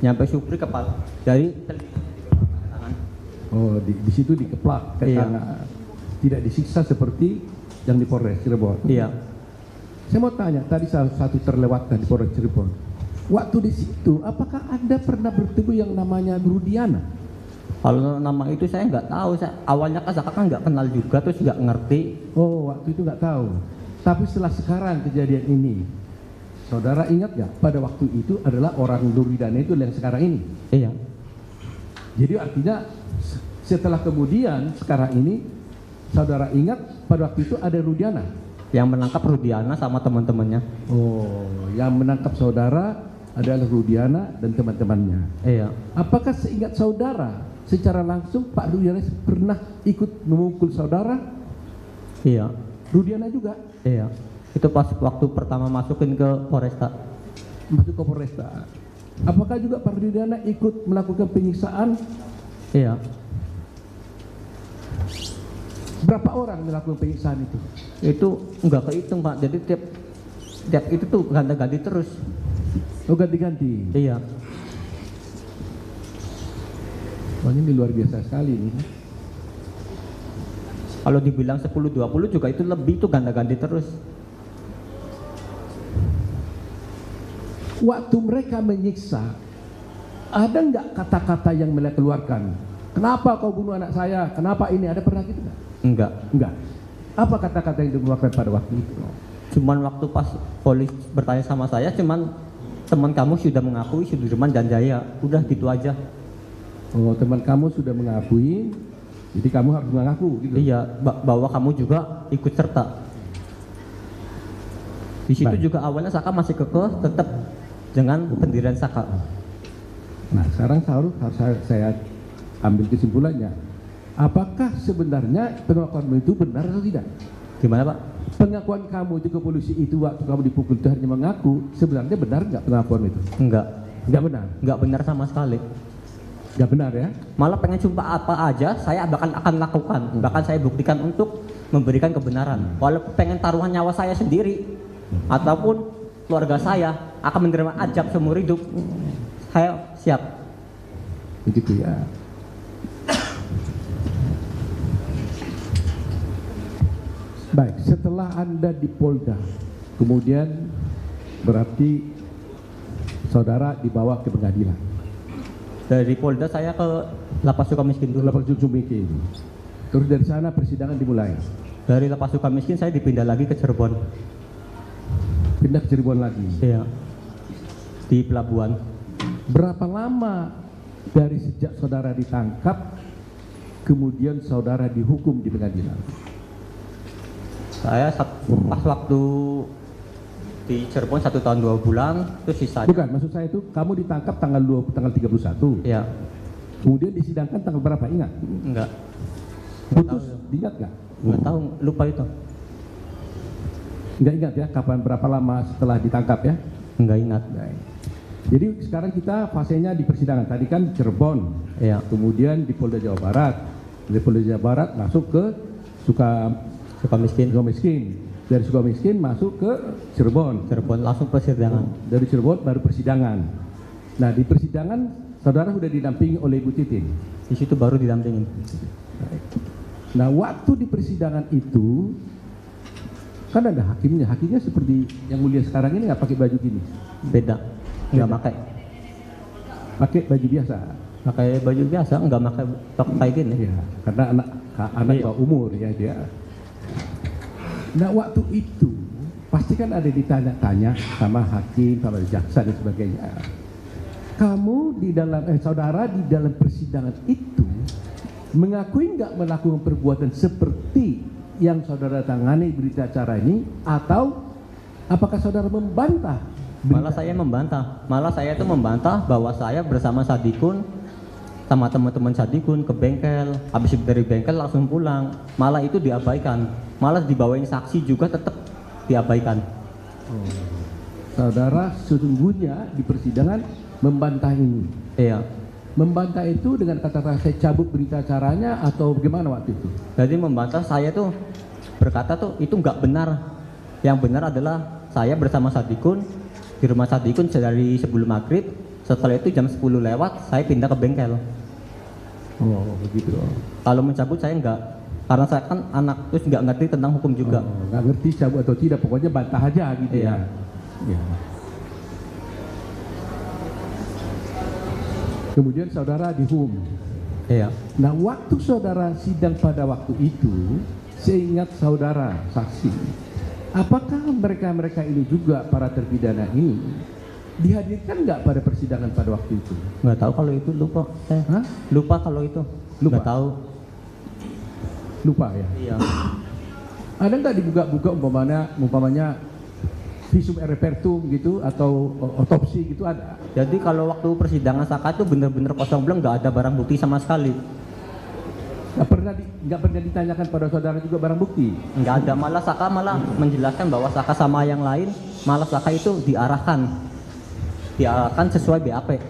Nyampe Supri kepala. Dari tangan. oh di situ dikeplak ke Iya. tangan. Tidak disiksa seperti yang di Polres Cirebon. Iya. Saya mau tanya, tadi salah satu terlewatkan di Polres Cirebon. Waktu di situ, apakah Anda pernah bertemu yang namanya Rudiana? Kalau nama itu saya nggak tahu. Awalnya kan nggak kenal juga, terus nggak ngerti. Oh, waktu itu nggak tahu. Tapi setelah sekarang kejadian ini, saudara ingat nggak pada waktu itu adalah orang Rudiana itu yang sekarang ini? Iya. Jadi artinya setelah kemudian sekarang ini, saudara ingat pada waktu itu ada Rudiana? Yang menangkap Rudiana sama teman-temannya. Oh, yang menangkap saudara adalah Rudiana dan teman-temannya. Iya. Apakah seingat saudara secara langsung Pak Rudiana pernah ikut memukul saudara? Iya. Rudiana juga Iya. Itu pas waktu pertama masukin ke Polresta. masuk ke Polresta. Apakah juga Pak Rudiana ikut melakukan penyiksaan? Iya. Berapa orang melakukan penyiksaan itu? Itu nggak kehitung Pak. Jadi tiap itu tuh ganti-ganti terus. Oh, ganti-ganti. Iya. Wah, ini luar biasa sekali ini. Kalau dibilang 10-20 juga itu lebih, itu ganti-ganti terus. Waktu mereka menyiksa, ada nggak kata-kata yang mereka keluarkan? Kenapa kau bunuh anak saya? Kenapa ini? Ada pernah gitu nggak? Enggak. Enggak. Apa kata-kata yang dikeluarkan pada waktu itu? Cuman waktu pas polisi bertanya sama saya, cuman teman kamu sudah mengakui Sudirman dan Jaya. Udah gitu aja. Oh, teman kamu sudah mengakui, jadi kamu harus mengaku gitu. Iya, bahwa kamu juga ikut serta. Di situ Baik. juga awalnya Saka masih kekeh tetap dengan pendirian Saka. Nah, sekarang harus saya ambil kesimpulannya. Apakah sebenarnya pengakuan itu benar atau tidak? Gimana Pak? Pengakuan kamu itu ke polisi itu waktu kamu dipukul itu hanya mengaku, sebenarnya benar nggak pengakuan itu? Enggak. Nggak benar. Enggak benar sama sekali. Nggak benar ya? Malah pengen sumpah apa aja saya akan lakukan. Bahkan saya buktikan untuk memberikan kebenaran. Walaupun pengen taruhan nyawa saya sendiri ataupun keluarga saya akan menerima ajab seumur hidup, saya siap. Begitu ya. Baik, setelah Anda di Polda, kemudian berarti saudara dibawa ke pengadilan. Dari Polda saya ke Lapas Sukamiskin dulu. Lapas Sukamiskin. Terus dari sana persidangan dimulai. Dari Lapas Sukamiskin saya dipindah lagi ke Cirebon. Pindah ke Cirebon lagi. Iya. Di pelabuhan. Berapa lama dari sejak saudara ditangkap kemudian saudara dihukum di pengadilan? Saya pas waktu Di Cirebon 1 tahun 2 bulan, terus sisanya. Bukan, maksud saya itu kamu ditangkap tanggal 31. Iya, Kemudian disidangkan tanggal berapa? Ingat? enggak. Putus, diingat nggak? Enggak tahu, lupa itu. Nggak ingat ya, kapan berapa lama setelah ditangkap ya? Enggak ingat. Baik. Jadi sekarang kita fasenya di persidangan. Tadi kan Cirebon, Iya. kemudian di Polda Jawa Barat. Dari Polda Jawa Barat masuk ke Sukamiskin. Sukamiskin. Dari Sukamiskin masuk ke Cirebon. Cirebon langsung persidangan. Dari Cirebon baru persidangan. Nah di persidangan saudara sudah didampingi oleh Ibu Titin. Di situ baru didampingin. Nah waktu di persidangan itu kan ada hakimnya. Hakimnya seperti yang mulia sekarang ini nggak pakai baju gini, Beda. Enggak Beda. pakai. pakai baju biasa. Pakai baju biasa, enggak pakai kayak gini. Ya, karena anak Iya. bawah umur ya dia. Nah waktu itu pasti kan ada ditanya-tanya sama hakim, sama jaksa dan sebagainya. Kamu di dalam saudara di dalam persidangan itu mengakui nggak melakukan perbuatan seperti yang saudara tangani berita acara ini, atau apakah saudara membantah? Malah saya membantah. Malah saya itu membantah bahwa saya bersama Sadikun sama teman-teman Sadikun ke bengkel. Habis dari bengkel langsung pulang. Malah itu diabaikan. Malah dibawain saksi juga tetap diabaikan. Saudara sesungguhnya di persidangan membantah ini. Iya. Membantah itu dengan kata-kata saya cabut berita acaranya atau bagaimana waktu itu? Jadi membantah saya tuh berkata tuh itu nggak benar. Yang benar adalah saya bersama Sadikun di rumah Sadikun dari sebelum maghrib. Setelah itu jam 10 lewat saya pindah ke bengkel. Oh begitu. Kalau mencabut saya enggak, karena saya kan anak terus nggak ngerti tentang hukum juga. Oh, nggak ngerti cabut atau tidak, pokoknya bantah aja gitu Iya. ya. Ya. Kemudian saudara dihum. Iya. Nah waktu saudara sidang pada waktu itu, seingat saudara saksi, apakah mereka ini juga para terpidana ini dihadirkan nggak pada persidangan pada waktu itu? Nggak tahu kalau itu, lupa. Hah? Lupa kalau itu. Lupa? Nggak tahu. Lupa ya. Iya. Ada nggak dibuka-buka umpamanya visum et repertum gitu atau otopsi gitu ada? Jadi kalau waktu persidangan Saka itu bener-bener kosong belum, nggak ada barang bukti sama sekali. Nggak pernah ditanyakan pada saudara juga barang bukti? Nggak ada. Malah Saka malah menjelaskan bahwa Saka sama yang lain, malah Saka itu diarahkan sesuai BAP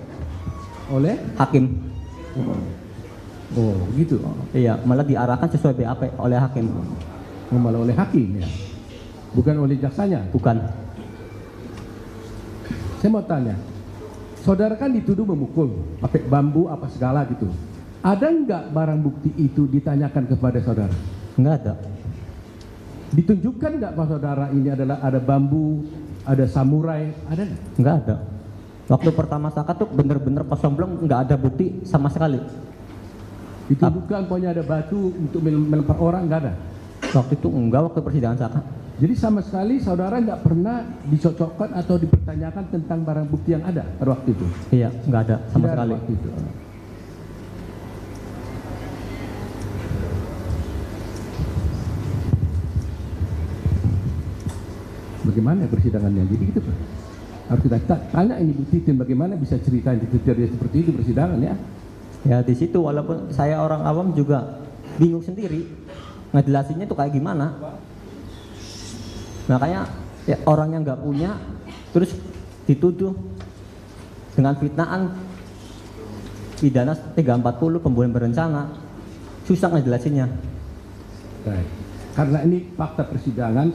Oleh? hakim. Oh gitu. Iya, malah diarahkan sesuai BAP oleh hakim. Malah oleh hakim ya, bukan oleh jaksanya. Bukan. Saya mau tanya, saudara kan dituduh memukul pakai bambu apa segala gitu. Ada nggak barang bukti itu ditanyakan kepada saudara? Nggak ada. Ditunjukkan nggak pak saudara ini adalah ada bambu, ada samurai, ada nggak? Nggak ada. Waktu pertama Saka tuh bener-bener kosong belum, nggak ada bukti sama sekali. Ditunjukkan pokoknya ada batu untuk melempar orang, nggak ada. Waktu itu enggak, waktu persidangan Saka. Jadi sama sekali saudara nggak pernah dicocokkan atau dipertanyakan tentang barang bukti yang ada pada waktu itu? Iya, nggak ada sama Tidak ada sekali. waktu itu. Bagaimana persidangannya? Jadi gitu Pak. Harus kita tanya ini Bu Titin, bagaimana bisa cerita detailnya seperti itu persidangan ya? Ya di situ walaupun saya orang awam juga bingung sendiri ngejelasinnya tuh kayak gimana. Makanya ya, orang yang nggak punya terus dituduh dengan fitnaan pidana 340 pembunuhan berencana, susah ngejelasinnya. Baik. Karena ini fakta persidangan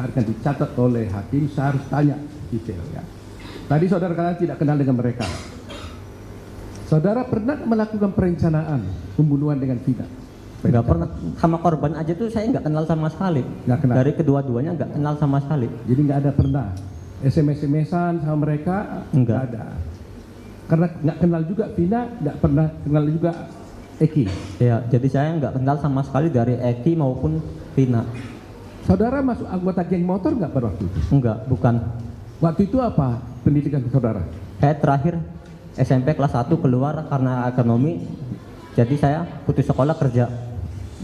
akan dicatat oleh hakim, saya harus tanya detail ya. Tadi saudara kalian tidak kenal dengan mereka. Saudara pernah melakukan perencanaan pembunuhan dengan Vina? Nggak pernah, sama korban aja tuh saya nggak kenal sama sekali. Nggak kenal. Dari kedua-duanya nggak kenal sama sekali. Jadi nggak ada pernah SMS-an sama mereka? Enggak. ada. Karena nggak kenal juga Vina, nggak pernah kenal juga Eki. Ya, jadi saya nggak kenal sama sekali dari Eki maupun Vina. Saudara masuk anggota geng motor nggak pada waktu itu? Enggak, bukan. Waktu itu apa pendidikan saudara? Saya terakhir SMP kelas 1 keluar karena ekonomi. Jadi saya putus sekolah kerja,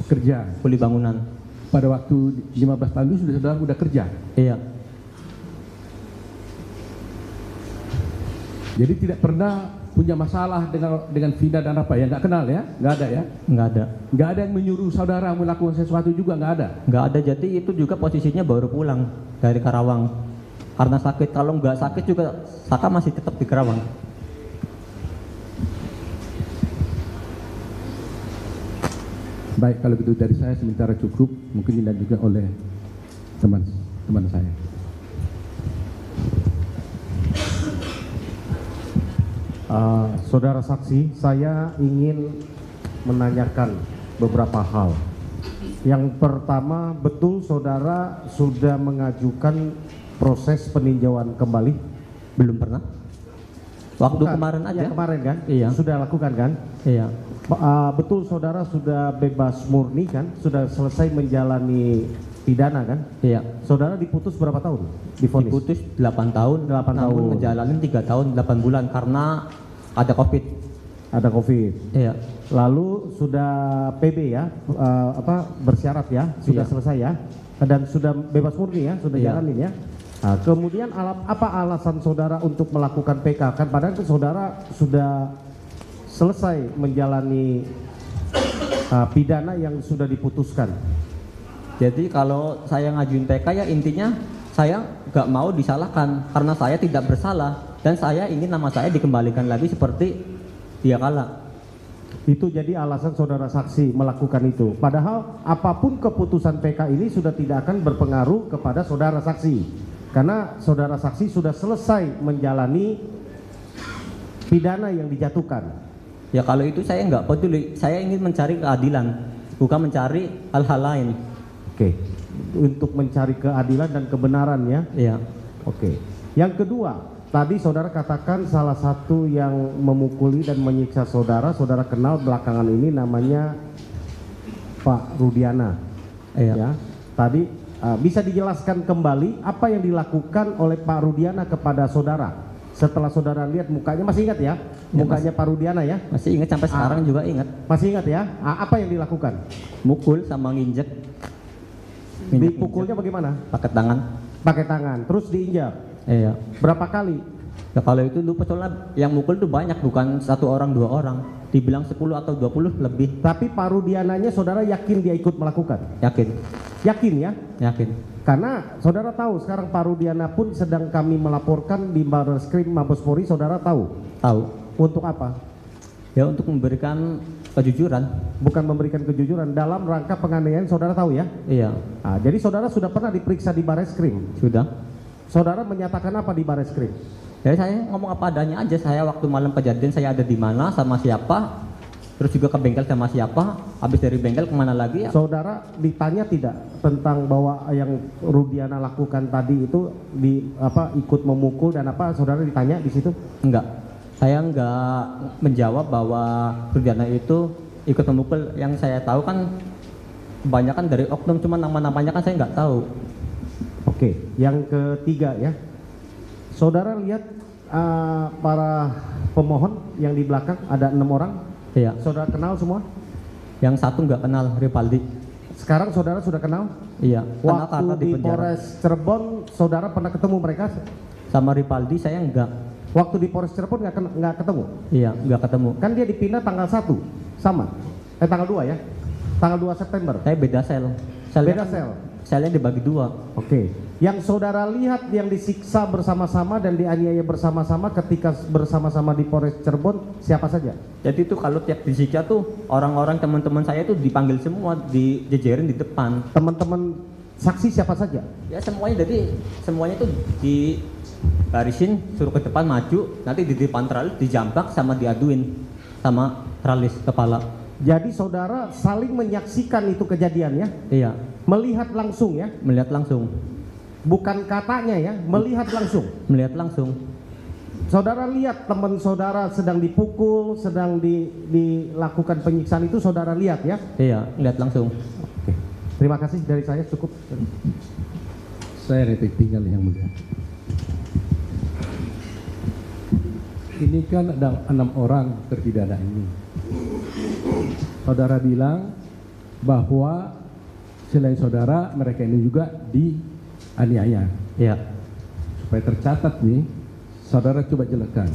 Kerja. kuli bangunan. Pada waktu 15 tahun itu saudara sudah kerja. Iya. Jadi tidak pernah punya masalah dengan Vina dan apa ya? Nggak kenal ya? Nggak ada ya? Nggak ada. Nggak ada yang menyuruh saudara melakukan sesuatu juga, nggak ada? Nggak ada, jadi itu juga posisinya baru pulang dari Karawang. Karena sakit, kalau nggak sakit juga Saka masih tetap di Karawang. Baik, kalau gitu dari saya sementara cukup, mungkin dilanjutkan oleh teman saya. Saudara saksi, saya ingin menanyakan beberapa hal. Yang pertama, betul saudara sudah mengajukan proses peninjauan kembali? Belum pernah. Waktu Bukan. kemarin aja. Ya, kemarin kan? Iya. Sudah lakukan kan? Iya. Betul saudara sudah bebas murni kan? Sudah selesai menjalani pidana kan? Iya. Saudara diputus berapa tahun? Divonis? Diputus 8 tahun, 8 namun tahun. ngejalanin 3 tahun 8 bulan karena ada COVID. Ada COVID. Iya. Lalu sudah PB ya, bersyarat ya, sudah Iya. selesai ya, dan sudah bebas murni ya, sudah Iya. jalanin ya. Nah, kemudian apa alasan saudara untuk melakukan PK? Kan padahal itu saudara sudah selesai menjalani pidana yang sudah diputuskan. Jadi kalau saya ngajuin PK ya intinya saya nggak mau disalahkan karena saya tidak bersalah dan saya ingin nama saya dikembalikan lagi seperti dia kala. Itu jadi alasan saudara saksi melakukan itu. Padahal apapun keputusan PK ini sudah tidak akan berpengaruh kepada saudara saksi. Karena saudara saksi sudah selesai menjalani pidana yang dijatuhkan. Ya kalau itu saya nggak peduli, saya ingin mencari keadilan, bukan mencari hal-hal lain. Oke. Untuk mencari keadilan dan kebenaran ya. Iya. Oke. Yang kedua, tadi saudara katakan salah satu yang memukuli dan menyiksa saudara kenal belakangan ini namanya Pak Rudiana. Iya. Ya. Tadi bisa dijelaskan kembali apa yang dilakukan oleh Pak Rudiana kepada saudara setelah saudara lihat mukanya, masih ingat ya? Mukanya Pak Rudiana ya? Masih ingat sampai sekarang juga ingat. Masih ingat ya? Apa yang dilakukan? Mukul sama nginjek. Dipukulnya bagaimana? Pakai tangan. Pakai tangan, terus diinjak. Iya. Berapa kali? Ya kalau itu lupa soalnya yang mukul itu banyak, bukan 1 orang 2 orang. Dibilang 10 atau 20 lebih. Tapi Pak Rudiananya saudara yakin dia ikut melakukan? Yakin. Yakin ya? Yakin. Karena saudara tahu sekarang Pak Rudiana pun sedang kami melaporkan di Barreskrim Mabes Polri, saudara tahu? Tahu. Untuk apa? Ya untuk memberikan kejujuran. Bukan memberikan kejujuran, dalam rangka penganiayaan saudara tahu ya? Iya. Nah, jadi saudara sudah pernah diperiksa di Barreskrim. Sudah. Saudara menyatakan apa di Barreskrim? Jadi saya ngomong apa adanya aja. Saya waktu malam kejadian saya ada di mana sama siapa, terus juga ke bengkel sama siapa, habis dari bengkel kemana lagi ya. Saudara ditanya tidak tentang bahwa yang Rudiana lakukan tadi itu ikut memukul dan apa, saudara ditanya di situ? Enggak. Saya enggak menjawab bahwa Rudiana itu ikut memukul. Yang saya tahu kan kebanyakan dari oknum, cuma nama-namanya kan saya enggak tahu. Oke, yang ketiga ya. Saudara lihat para pemohon yang di belakang ada 6 orang. Iya. Saudara kenal semua? Yang satu enggak kenal, Ripaldi. Sekarang saudara sudah kenal? Iya. Kenal karena Waktu di penjara. Polres Cirebon saudara pernah ketemu mereka? Sama Ripaldi saya enggak. Waktu di Polres Cirebon nggak ketemu? Iya, enggak ketemu. Kan dia dipindah tanggal 1, sama? Tanggal 2 ya? Tanggal 2 September? Saya beda sel. Beda sel? Selnya dibagi 2. Oke. Yang saudara lihat yang disiksa bersama-sama dan dianiaya bersama-sama ketika bersama-sama di Polres Cirebon siapa saja? Jadi itu kalau tiap disiksa tuh orang-orang teman-teman saya itu dipanggil semua, dijejerin di depan. Teman-teman saksi siapa saja? Ya semuanya, jadi semuanya itu dibarisin, suruh ke depan maju, nanti di depan tralis dijambak sama diaduin sama tralis kepala. Jadi saudara saling menyaksikan itu kejadian ya? Iya, Melihat langsung ya? melihat langsung. Bukan katanya ya, melihat langsung. Melihat langsung. Saudara lihat teman saudara sedang dipukul, sedang dilakukan penyiksaan itu saudara lihat ya? Iya, lihat langsung. Oke. Terima kasih dari saya, cukup. Saya Retek tinggal yang mulia. Ini kan ada 6 orang terpidana ini. Saudara bilang bahwa selain saudara, mereka ini juga dianiaya. Iya. Supaya tercatat nih, saudara coba jelaskan.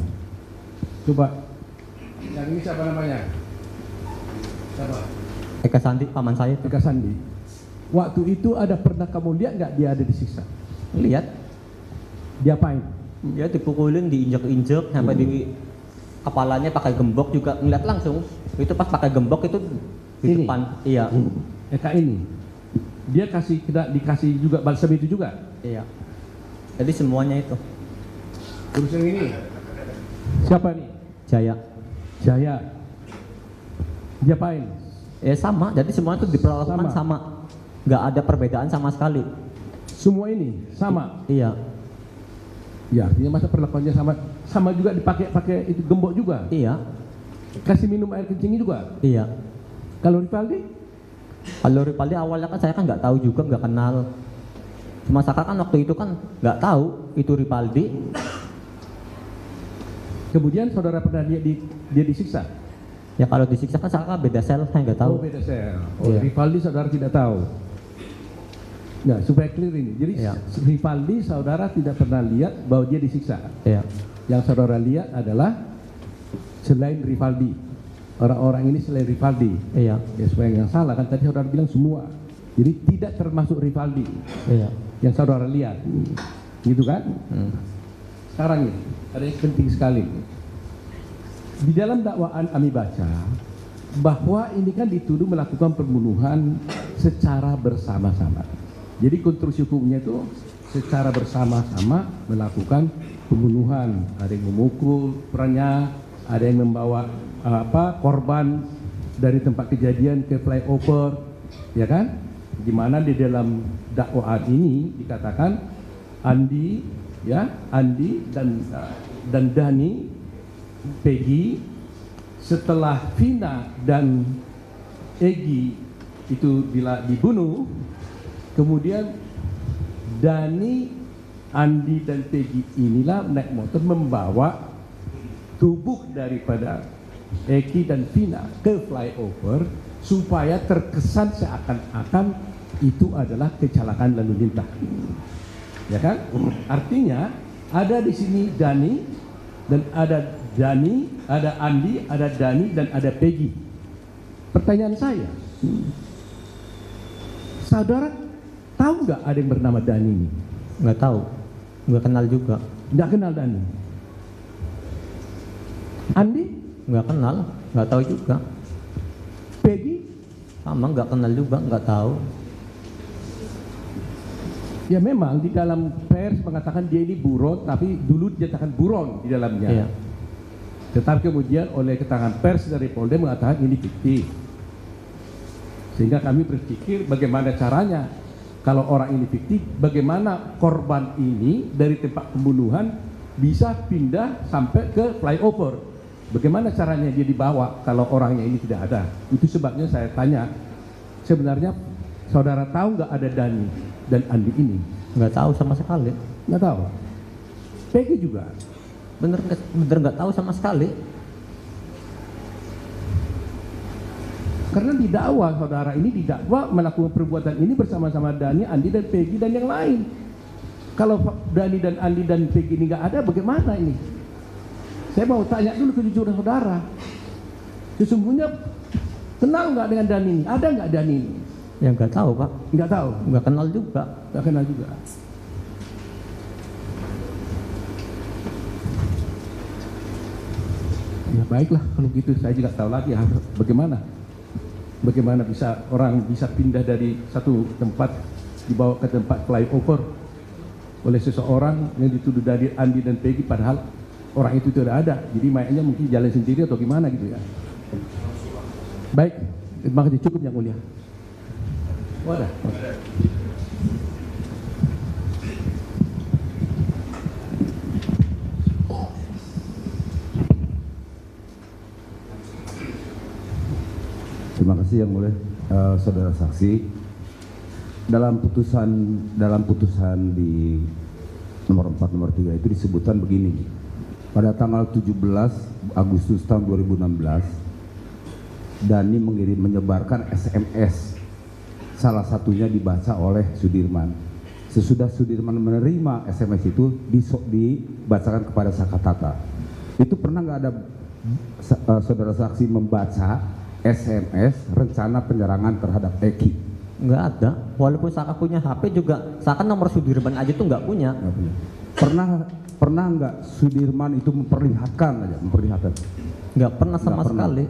Coba. Yang ini siapa namanya? Siapa? Eka Sandi, paman saya itu. Eka Sandi. Waktu itu pernah kamu lihat nggak dia ada disiksa? Lihat, Diapain? dia dipukulin, diinjek-injek sampai di kepalanya pakai gembok juga, ngeliat langsung. Itu pas pakai gembok itu di Ini? depan. Iya. Eka ini. Dia dikasih juga balsam itu juga. Iya. Jadi semuanya itu. Terus yang ini. Siapa nih? Jaya. Jaya. Diapain? Sama, jadi semua itu diperlakukan sama. Nggak ada perbedaan sama sekali. Semua ini sama. Iya. Ya, artinya masa perlakuannya sama juga pakai itu gembok juga. Iya. Kasih minum air kencing juga. Iya. Kalau Rivaldi? Kalau Ripaldi awalnya kan saya kan nggak tahu juga, nggak kenal. Cuma Saka kan waktu itu kan nggak tahu itu Ripaldi. Kemudian saudara pernah lihat dia disiksa? Ya kalau disiksa kan Saka beda sel, saya nggak tahu. Oh, beda sel. Oh, Iya. Rivaldi saudara tidak tahu. Nah, supaya clear ini. Jadi Iya. Rivaldi saudara tidak pernah lihat bahwa dia disiksa. Iya. Yang saudara lihat adalah selain Rivaldi. Orang-orang ini selain Rivaldi. Iya. Ya, supaya yang salah kan tadi saudara bilang semua. Jadi tidak termasuk Rivaldi Iya. yang saudara lihat. Gitu kan? Sekarang nih, ada yang penting sekali. Di dalam dakwaan kami baca bahwa ini kan dituduh melakukan pembunuhan secara bersama-sama. Jadi konstruksi hukumnya itu secara bersama-sama melakukan pembunuhan. Ada yang memukul perannya, ada yang membawa korban dari tempat kejadian ke flyover, ya kan? Di mana di dalam dakwaan ini dikatakan Andi dan Dani, Peggy, setelah Vina dan Egy itu dibunuh, kemudian Dani, Andi dan Peggy inilah naik motor membawa tubuh daripada Egy dan Vina ke flyover supaya terkesan seakan-akan itu adalah kecelakaan lalu lintas. Ya kan? Artinya ada di sini Dani dan ada Andi, ada Dani dan ada Peggy. Pertanyaan saya, saudara tahu nggak ada yang bernama Dani ini? Nggak tahu, nggak kenal juga. Nggak kenal Dani. Andi? Nggak kenal, nggak tahu juga. Peggy? Sama nggak kenal juga, nggak tahu. Ya memang di dalam pers mengatakan dia ini buron, tapi dulu dinyatakan buron di dalamnya. Iya. Tetapi kemudian oleh keterangan pers dari Polda mengatakan ini fiktif. Sehingga kami berpikir bagaimana caranya kalau orang ini fiktif, bagaimana korban ini dari tempat pembunuhan bisa pindah sampai ke flyover. Bagaimana caranya dia dibawa kalau orangnya ini tidak ada. Itu sebabnya saya tanya, sebenarnya saudara tahu nggak ada Dani dan Andi ini? Nggak tahu sama sekali. Nggak tahu. Peggy juga. Bener nggak tahu sama sekali. Karena didakwa saudara ini didakwa melakukan perbuatan ini bersama-sama Dani, Andi dan Peggy dan yang lain. Kalau Dani dan Andi dan Peggy ini nggak ada, bagaimana ini? Saya mau tanya dulu kejujuran saudara. Sesungguhnya kenal nggak dengan Dani ini? Ada nggak Dani ini? Ya nggak tahu Pak, Nggak tahu. nggak kenal juga. Nggak kenal juga. Ya baiklah kalau gitu saya juga tahu lagi bagaimana bisa orang bisa pindah dari satu tempat dibawa ke tempat flyover oleh seseorang yang dituduh dari Andi dan Peggy padahal orang itu tidak ada. Jadi mayatnya mungkin jalan sendiri atau gimana gitu ya. Baik, terima kasih, cukup yang mulia. Wadah. Terima kasih yang mulia saudara saksi. Dalam putusan di nomor 4 nomor 3 itu disebutkan begini. Pada tanggal 17 Agustus tahun 2016 Dani menyebarkan SMS. Salah satunya dibaca oleh Sudirman. Sesudah Sudirman menerima SMS itu dibacakan kepada Sakatata. itu pernah nggak ada saudara saksi membaca SMS rencana penyerangan terhadap Eki? Nggak ada. Walaupun Saka punya HP juga, Saka nomor Sudirman aja tuh nggak punya. Nggak punya. Pernah nggak Sudirman itu memperlihatkan? Nggak pernah sama Nggak pernah. sekali.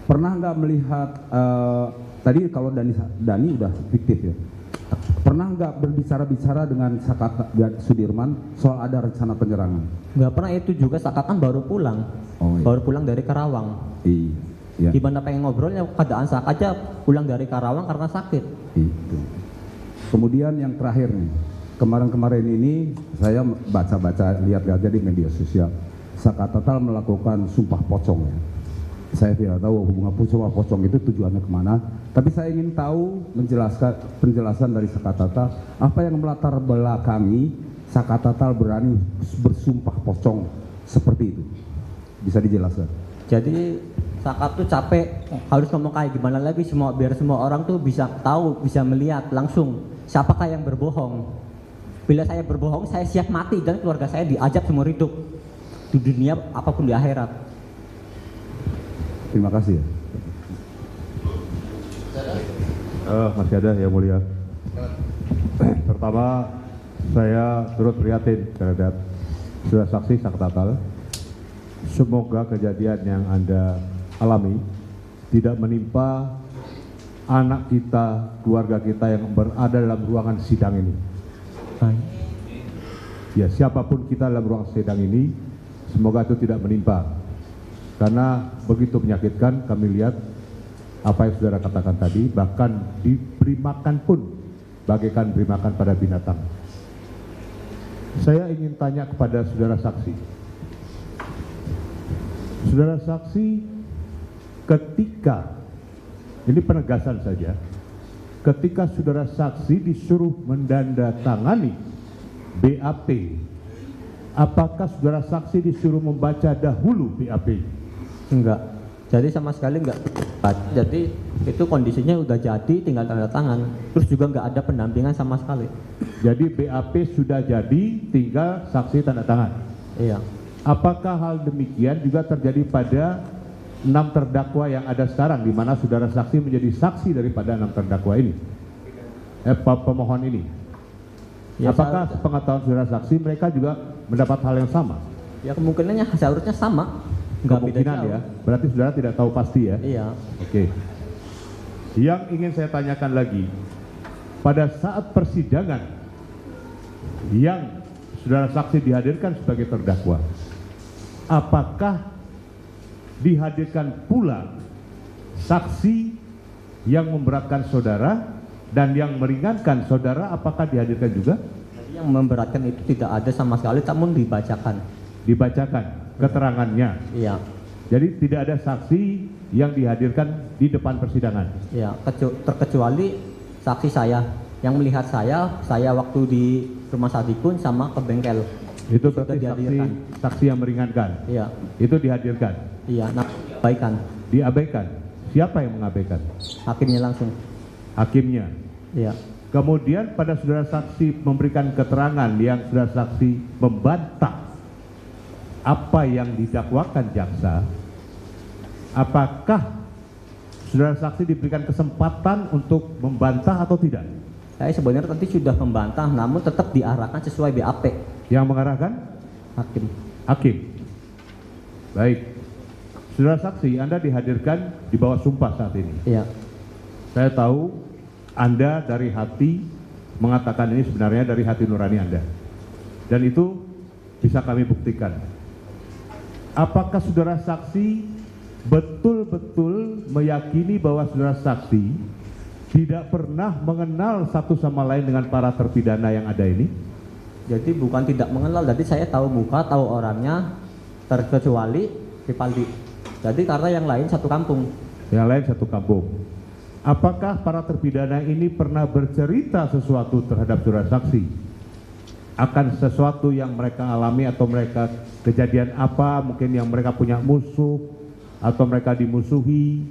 Pernah nggak melihat tadi kalau Dani udah fiktif ya. Pernah nggak berbicara-bicara dengan Sudirman soal ada rencana penyerangan? Nggak pernah. Itu juga Saka kan baru pulang. Oh, iya. Baru pulang dari Karawang. Iya. Gimana pengen ngobrolnya, keadaan Saka aja pulang dari Karawang karena sakit. Itu. Kemudian yang terakhir nih, kemarin-kemarin ini saya baca-baca, lihat-lihat di media sosial, Saka Tatal melakukan sumpah pocong ya. Saya tidak tahu hubungan sumpah pocong itu tujuannya kemana, tapi saya ingin tahu penjelasan dari Saka Tatal, apa yang melatar belakangi Saka Tatal berani bersumpah pocong seperti itu, bisa dijelaskan? Jadi Saka tuh capek harus ngomong kayak gimana lagi biar semua orang tuh bisa tahu, bisa melihat langsung siapakah yang berbohong. Bila saya berbohong, saya siap mati dan keluarga saya diajak seumur hidup di dunia apapun di akhirat. Terima kasih ya. Masih ada yang mulia. Pertama, saya turut prihatin terhadap saudara saksi Saka Tatal. Semoga kejadian yang Anda alami tidak menimpa anak kita, keluarga kita yang berada dalam ruangan sidang ini. Ya, siapapun kita dalam ruang sidang ini, semoga itu tidak menimpa. Karena begitu menyakitkan, kami lihat apa yang saudara katakan tadi, bahkan diberi makan pun bagaikan beri makan pada binatang. Saya ingin tanya kepada saudara saksi. Saudara saksi, ketika, ini penegasan saja, ketika saudara saksi disuruh mendandatangani BAP, apakah saudara saksi disuruh membaca dahulu BAP? Enggak. Jadi sama sekali enggak. Jadi itu kondisinya udah jadi, tinggal tanda tangan. Terus juga enggak ada pendampingan sama sekali. Jadi BAP sudah jadi, tinggal saksi tanda tangan. Iya. Apakah hal demikian juga terjadi pada 6 terdakwa yang ada sekarang, di mana saudara saksi menjadi saksi daripada 6 terdakwa ini, pemohon ini? Ya, apakah pengetahuan saudara saksi mereka juga mendapat hal yang sama? Ya kemungkinannya seharusnya sama. Enggak beda Kemungkinan jauh. ya, berarti saudara tidak tahu pasti ya? Iya. Oke. Yang ingin saya tanyakan lagi, pada saat persidangan yang saudara saksi dihadirkan sebagai terdakwa, apakah dihadirkan pula saksi yang memberatkan saudara dan yang meringankan saudara, apakah dihadirkan juga? Yang memberatkan itu tidak ada sama sekali, namun dibacakan. Dibacakan keterangannya. Iya. Jadi tidak ada saksi yang dihadirkan di depan persidangan. Ya, terkecuali saksi saya yang melihat saya waktu di rumah Sadikun sama ke bengkel. Itu berarti dihadirkan. saksi yang meringankan. Iya. Itu dihadirkan. Iya, nah, abaikan. Diabaikan. Siapa yang mengabaikan? Hakimnya langsung. Hakimnya. Iya. Kemudian pada saudara saksi memberikan keterangan yang saudara saksi membantah apa yang didakwakan jaksa, apakah saudara saksi diberikan kesempatan untuk membantah atau tidak? Saya sebenarnya tadi sudah membantah, namun tetap diarahkan sesuai BAP. Yang mengarahkan? Hakim. Hakim. Baik. Saudara saksi, Anda dihadirkan di bawah sumpah saat ini. Iya. Saya tahu Anda dari hati mengatakan ini sebenarnya dari hati nurani Anda. Dan itu bisa kami buktikan. Apakah saudara saksi betul-betul meyakini bahwa saudara saksi tidak pernah mengenal satu sama lain dengan para terpidana yang ada ini? Jadi bukan tidak mengenal, jadi saya tahu muka, tahu orangnya, terkecuali Ripaldi. Jadi karena yang lain satu kampung. Yang lain satu kampung. Apakah para terpidana ini pernah bercerita sesuatu terhadap saudara saksi? Akan sesuatu yang mereka alami atau mereka kejadian apa, mungkin yang mereka punya musuh atau mereka dimusuhi?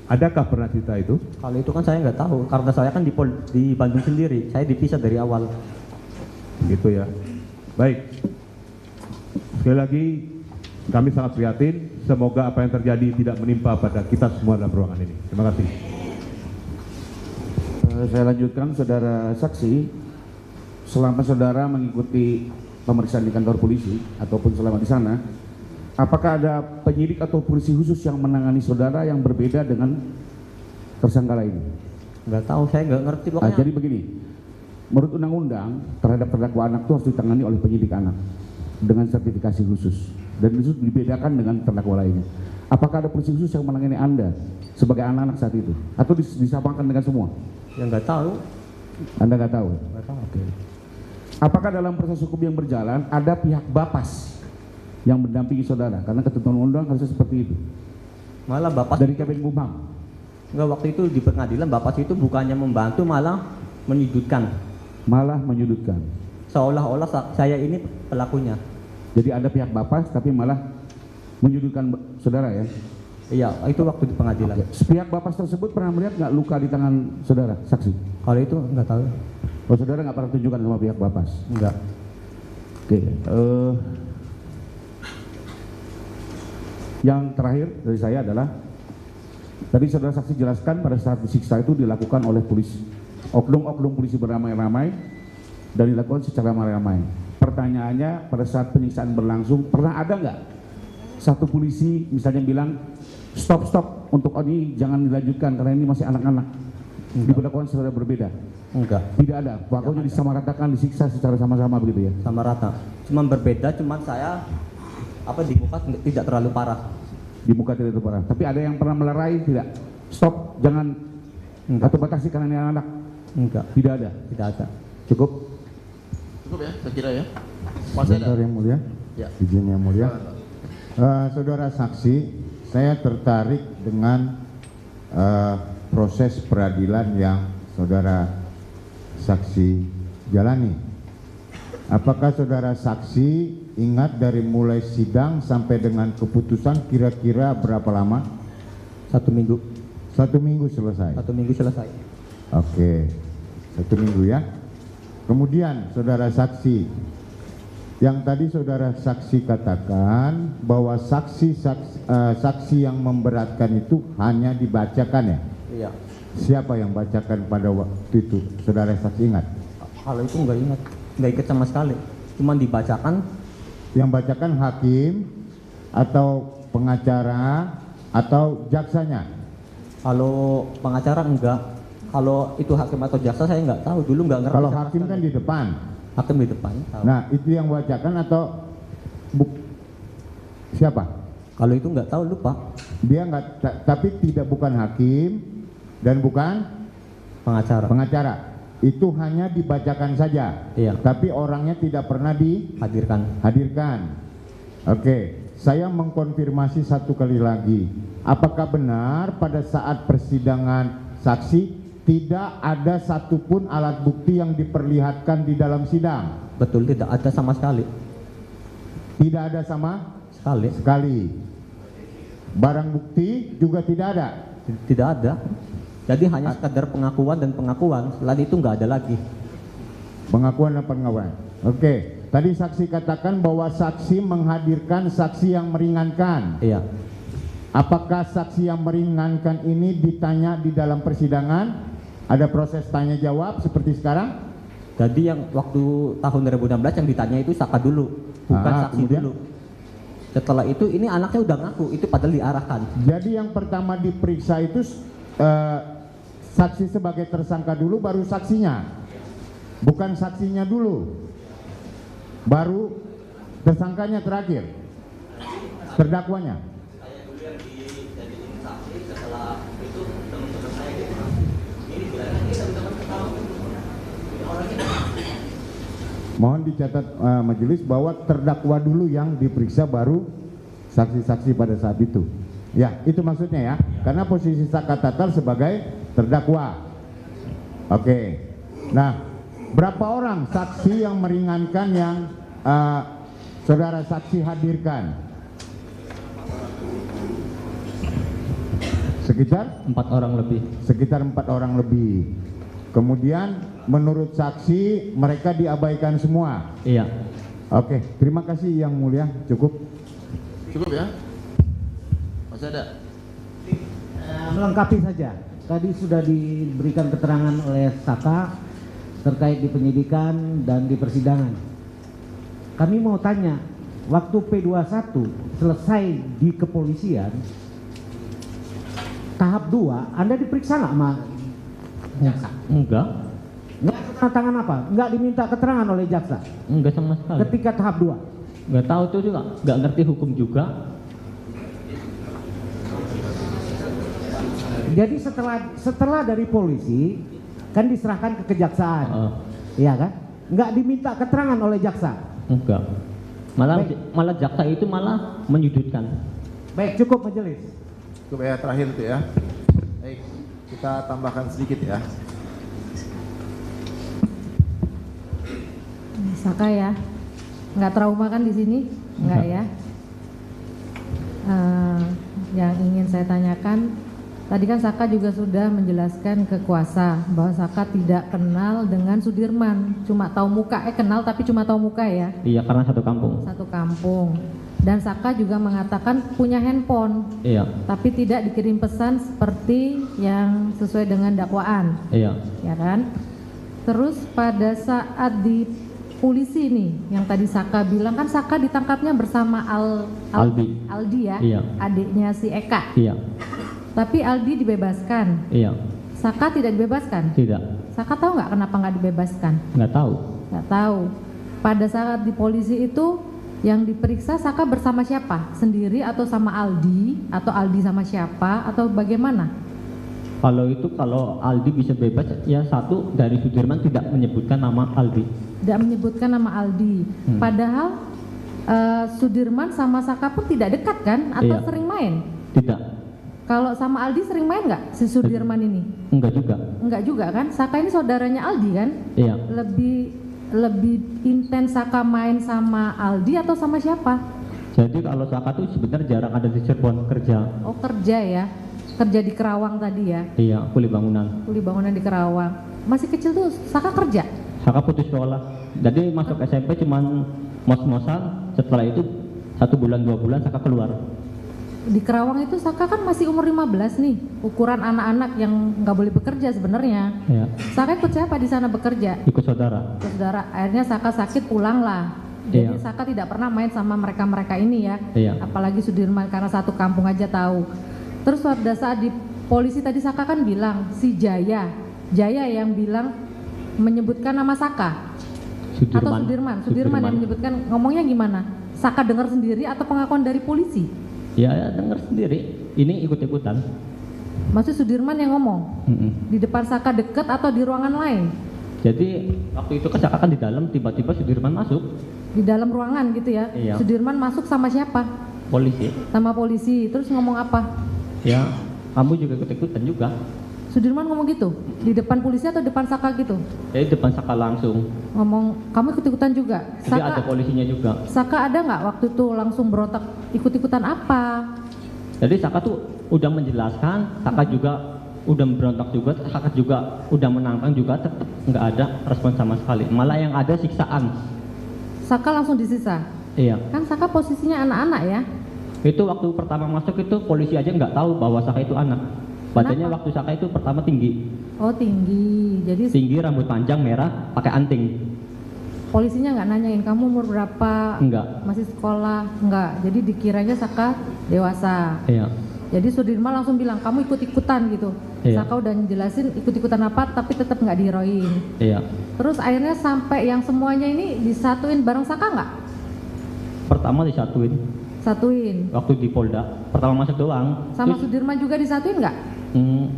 Adakah pernah cerita itu? Kalau itu kan saya nggak tahu, karena saya kan di Bandung sendiri, saya dipisah dari awal. Gitu ya. Baik. Sekali lagi Kami sangat prihatin, semoga apa yang terjadi tidak menimpa pada kita semua dalam ruangan ini. Terima kasih. Saya lanjutkan, saudara saksi, selama saudara mengikuti pemeriksaan di kantor polisi ataupun selama di sana, apakah ada penyidik atau polisi khusus yang menangani saudara yang berbeda dengan tersangka lain? Nggak tahu, saya nggak ngerti pokoknya. Jadi begini, menurut undang-undang terhadap terdakwa anak itu harus ditangani oleh penyidik anak dengan sertifikasi khusus dan itu dibedakan dengan terdakwa lainnya. Apakah ada polisi khusus yang menangani Anda sebagai anak-anak saat itu atau disamakan dengan semua? Ya nggak tahu. Anda nggak tahu? Nggak tahu. Oke. Apakah dalam proses hukum yang berjalan ada pihak Bapas yang mendampingi saudara? Karena ketentuan undang harusnya seperti itu. Malah Bapak Dari Kemenkumham. nggak, waktu itu di pengadilan Bapak itu bukannya membantu, malah menyudutkan. Malah menyudutkan. Seolah-olah saya ini pelakunya. Jadi ada pihak Bapas tapi malah menyudutkan saudara ya? Iya, itu waktu di pengadilan. Pihak Bapas tersebut pernah melihat nggak luka di tangan saudara, saksi? Kalau itu nggak tahu. Oh, saudara nggak pernah tunjukkan sama pihak Bapas? Enggak. Oke. Yang terakhir dari saya adalah tadi saudara saksi jelaskan pada saat disiksa itu dilakukan oleh polisi, oknum-oknum polisi beramai-ramai dan dilakukan secara ramai-ramai. Pertanyaannya, pada saat penyiksaan berlangsung pernah ada nggak satu polisi misalnya bilang stop untuk ini jangan dilanjutkan karena ini masih anak-anak, diperlakukan secara berbeda? Enggak. Tidak ada, pokoknya disamaratakan, disiksa secara sama-sama begitu ya? Sama rata. Cuman berbeda, cuman saya di muka tidak terlalu parah. Di muka tidak terlalu parah. Tapi ada yang pernah melerai tidak? Stop, jangan. Enggak. Atau batasi karena ini anak? Enggak. Tidak ada. Tidak ada. Cukup? Cukup ya, saya kira ya. Masih ada? Sebentar yang mulia. Ya. Izin yang mulia. Saudara saksi, saya tertarik dengan proses peradilan yang saudara saksi jalani. Apakah saudara saksi ingat dari mulai sidang sampai dengan keputusan kira-kira berapa lama? 1 minggu. 1 minggu selesai. 1 minggu selesai. Oke, 1 minggu ya. Kemudian saudara saksi, yang tadi saudara saksi katakan bahwa saksi yang memberatkan itu hanya dibacakan ya? Iya. Siapa yang bacakan pada waktu itu? Saudara saksi ingat? Kalau itu nggak ingat, nggak ingat sama sekali. Cuman dibacakan. Yang bacakan hakim atau pengacara atau jaksanya? Kalau pengacara enggak. Kalau itu hakim atau jaksa saya nggak tahu, dulu nggak ngerti. Kalau sama hakim sekali. kan di depan. Hakim di depan. Tahu. Nah, itu yang bacakan atau siapa? Kalau itu nggak tahu, lupa. Dia nggak, tapi tidak bukan hakim dan bukan Pengacara. pengacara. Itu hanya dibacakan saja. Iya. Tapi orangnya tidak pernah Hadirkan. dihadirkan. Oke, saya mengkonfirmasi satu kali lagi. Apakah benar pada saat persidangan saksi tidak ada satupun alat bukti yang diperlihatkan di dalam sidang? Betul, tidak ada sama sekali. Tidak ada sama Sekali. sekali. Barang bukti juga tidak ada. Tidak ada. Jadi hanya sekadar pengakuan dan pengakuan. Selain itu nggak ada lagi. Pengakuan dan pengakuan. Oke, tadi saksi katakan bahwa saksi menghadirkan saksi yang meringankan. Iya. Apakah saksi yang meringankan ini ditanya di dalam persidangan? Ada proses tanya jawab seperti sekarang? Jadi yang waktu tahun 2016 yang ditanya itu Saka dulu, bukan saksi kemudian? dulu. Setelah itu ini anaknya udah ngaku, itu padahal diarahkan. Jadi yang pertama diperiksa itu saksi sebagai tersangka dulu, baru saksinya, bukan saksinya dulu, baru tersangkanya terakhir, terdakwanya. Mohon dicatat majelis bahwa terdakwa dulu yang diperiksa, baru saksi-saksi pada saat itu. Ya, itu maksudnya ya. Karena posisi Saka Tatal sebagai terdakwa. Oke. Nah, berapa orang saksi yang meringankan yang saudara saksi hadirkan? Sekitar 4 orang lebih. Sekitar 4 orang lebih. Kemudian menurut saksi mereka diabaikan semua. Iya. Oke, terima kasih yang mulia, cukup. Cukup ya? Masih ada? Melengkapi saja. Tadi sudah diberikan keterangan oleh Saka terkait di penyidikan dan di persidangan. Kami mau tanya, waktu P21 selesai di kepolisian, tahap 2, Anda diperiksa nggak sama jaksa? Enggak, Nggak tanda tangan apa? Nggak diminta keterangan oleh jaksa enggak sama sekali. ketika tahap 2? Enggak tahu tuh juga, enggak ngerti hukum juga. Jadi setelah dari polisi kan diserahkan ke kejaksaan, iya kan? Nggak diminta keterangan oleh jaksa. Enggak. Malah Baik. malah jaksa itu malah menyudutkan. Baik, cukup majelis. Cukup ya, terakhir itu ya. Baik, kita tambahkan sedikit ya. Saka ya, nggak trauma kan di sini? Nggak ya? Yang ingin saya tanyakan, tadi kan Saka juga sudah menjelaskan ke kuasa bahwa Saka tidak kenal dengan Sudirman, cuma tahu muka, kenal tapi cuma tahu muka ya, Iya, karena satu kampung. satu kampung. Dan Saka juga mengatakan punya handphone, Iya, tapi tidak dikirim pesan seperti yang sesuai dengan dakwaan, iya. ya kan? Terus pada saat di polisi nih, yang tadi Saka bilang kan Saka ditangkapnya bersama Aldi ya, Iya. adiknya si Eka. Iya, Tapi Aldi dibebaskan, iya. Saka tidak dibebaskan. Tidak, Saka tahu nggak kenapa nggak dibebaskan? nggak tahu. Nggak tahu. Pada saat di polisi itu yang diperiksa Saka bersama siapa? Sendiri atau sama Aldi? Atau Aldi sama siapa? Atau bagaimana? Kalau Aldi bisa bebas, ya satu dari Sudirman tidak menyebutkan nama Aldi. Tidak menyebutkan nama Aldi. Padahal Sudirman sama Saka pun tidak dekat kan? Atau Iya. sering main? Tidak, Kalau sama Aldi sering main nggak si Sudirman ini? enggak juga. Enggak juga kan? Saka ini saudaranya Aldi kan? Iya, Lebih intens Saka main sama Aldi atau sama siapa? jadi kalau Saka tuh sebenarnya jarang ada di Cirebon kerja. Oh kerja ya, kerja di Kerawang tadi ya, Iya, kuli bangunan. kuli bangunan di Kerawang. Masih kecil tuh Saka kerja? Saka putus sekolah, jadi masuk SMP cuman mos-mosan. Setelah itu 1 bulan 2 bulan Saka keluar. Di Kerawang itu Saka kan masih umur 15 nih, ukuran anak-anak yang nggak boleh bekerja sebenarnya. Iya, Saka ikut siapa di sana bekerja? ikut saudara. Ikut saudara. Akhirnya Saka sakit pulang lah. Jadi Iya. Saka tidak pernah main sama mereka-mereka ini ya. Iya. Apalagi Sudirman karena satu kampung aja tahu. Terus pada saat di polisi tadi Saka kan bilang si Jaya yang bilang menyebutkan nama Saka atau Sudirman yang menyebutkan, ngomongnya gimana? Saka dengar sendiri atau pengakuan dari polisi? Ya, dengar sendiri. Ini ikut-ikutan. Maksud Sudirman yang ngomong di depan Saka deket atau di ruangan lain? Jadi waktu itu kan Saka kan di dalam, tiba-tiba Sudirman masuk. Di dalam ruangan gitu ya? Iya. Sudirman masuk sama siapa? Polisi. Sama polisi. Terus ngomong apa? Ya, kamu juga ikut-ikutan juga. Sudirman ngomong gitu? Di depan polisi atau depan Saka gitu? Jadi depan Saka langsung. Ngomong, kamu ikut-ikutan juga? Jadi ada polisinya juga. Saka ada nggak waktu itu langsung berontak ikut-ikutan apa? Jadi Saka tuh udah menjelaskan, Saka juga udah berontak juga, Saka juga udah menantang juga, tetap nggak ada respon sama sekali. Malah yang ada siksaan. Saka langsung disisa? Iya. Kan Saka posisinya anak-anak ya? Itu waktu pertama masuk itu polisi aja nggak tahu bahwa Saka itu anak. Badannya waktu Saka itu pertama tinggi. Oh tinggi, jadi Tinggi, rambut panjang, merah, pakai anting. polisinya nggak nanyain kamu umur berapa? Enggak. Masih sekolah? Enggak, jadi dikiranya Saka dewasa. Iya. Jadi Sudirman langsung bilang kamu ikut-ikutan gitu. Iya. Saka udah ngejelasin ikut-ikutan apa tapi tetap nggak diheroin. Iya. Terus akhirnya sampai yang semuanya ini disatuin bareng Saka nggak? Pertama disatuin. Satuin. Waktu di Polda, pertama masuk doang. Sama Terus, Sudirman juga disatuin nggak?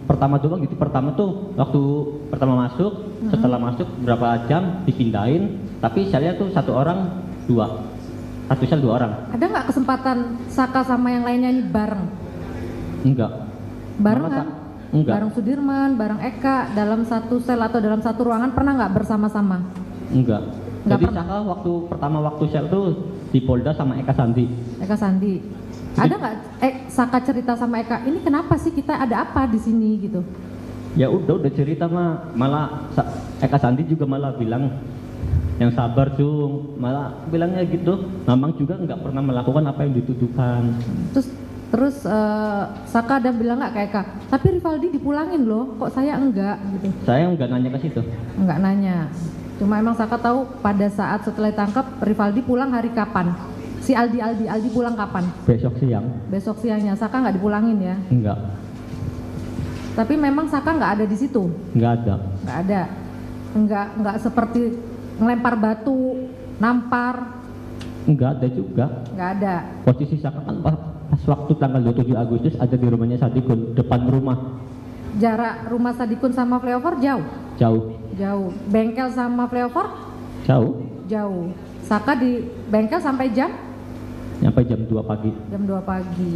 pertama doang gitu. Pertama tuh waktu pertama masuk, setelah masuk berapa jam dipindahin. Tapi saya lihat tuh satu sel 2 orang. Ada nggak kesempatan Saka sama yang lainnya ini bareng? Enggak. Bareng Malah kan? Enggak. Bareng Sudirman, bareng Eka dalam satu sel atau dalam satu ruangan pernah nggak bersama-sama? Enggak. Enggak Jadi pernah. Saka waktu sel tuh di Polda sama Eka Sandi. Eka Sandi. Ada nggak Saka cerita sama Eka, ini kenapa sih kita ada apa di sini gitu? Ya udah cerita mah, malah Eka Sandi juga malah bilang yang sabar cung, malah bilangnya gitu. Mamang juga nggak pernah melakukan apa yang dituduhkan. Terus Saka ada bilang nggak kayak Kak, tapi Rivaldi dipulangin loh, kok saya enggak gitu. Saya nggak nanya ke situ. Enggak nanya. Cuma emang Saka tahu pada saat setelah ditangkap Rivaldi pulang hari kapan? Si Aldi pulang kapan? Besok siang. Besok siangnya. Saka nggak dipulangin ya? Enggak. Tapi memang Saka nggak ada di situ? Nggak ada. Nggak ada. Nggak seperti ngelempar batu, nampar. Nggak ada juga. Nggak ada. Posisi Saka kan pas waktu tanggal 27 Agustus ada di rumahnya Sadikun, depan rumah. Jarak rumah Sadikun sama flyover jauh? Jauh. Bengkel sama flyover? Jauh. Saka di bengkel sampai jam? Sampai jam 2 pagi. Jam 2 pagi.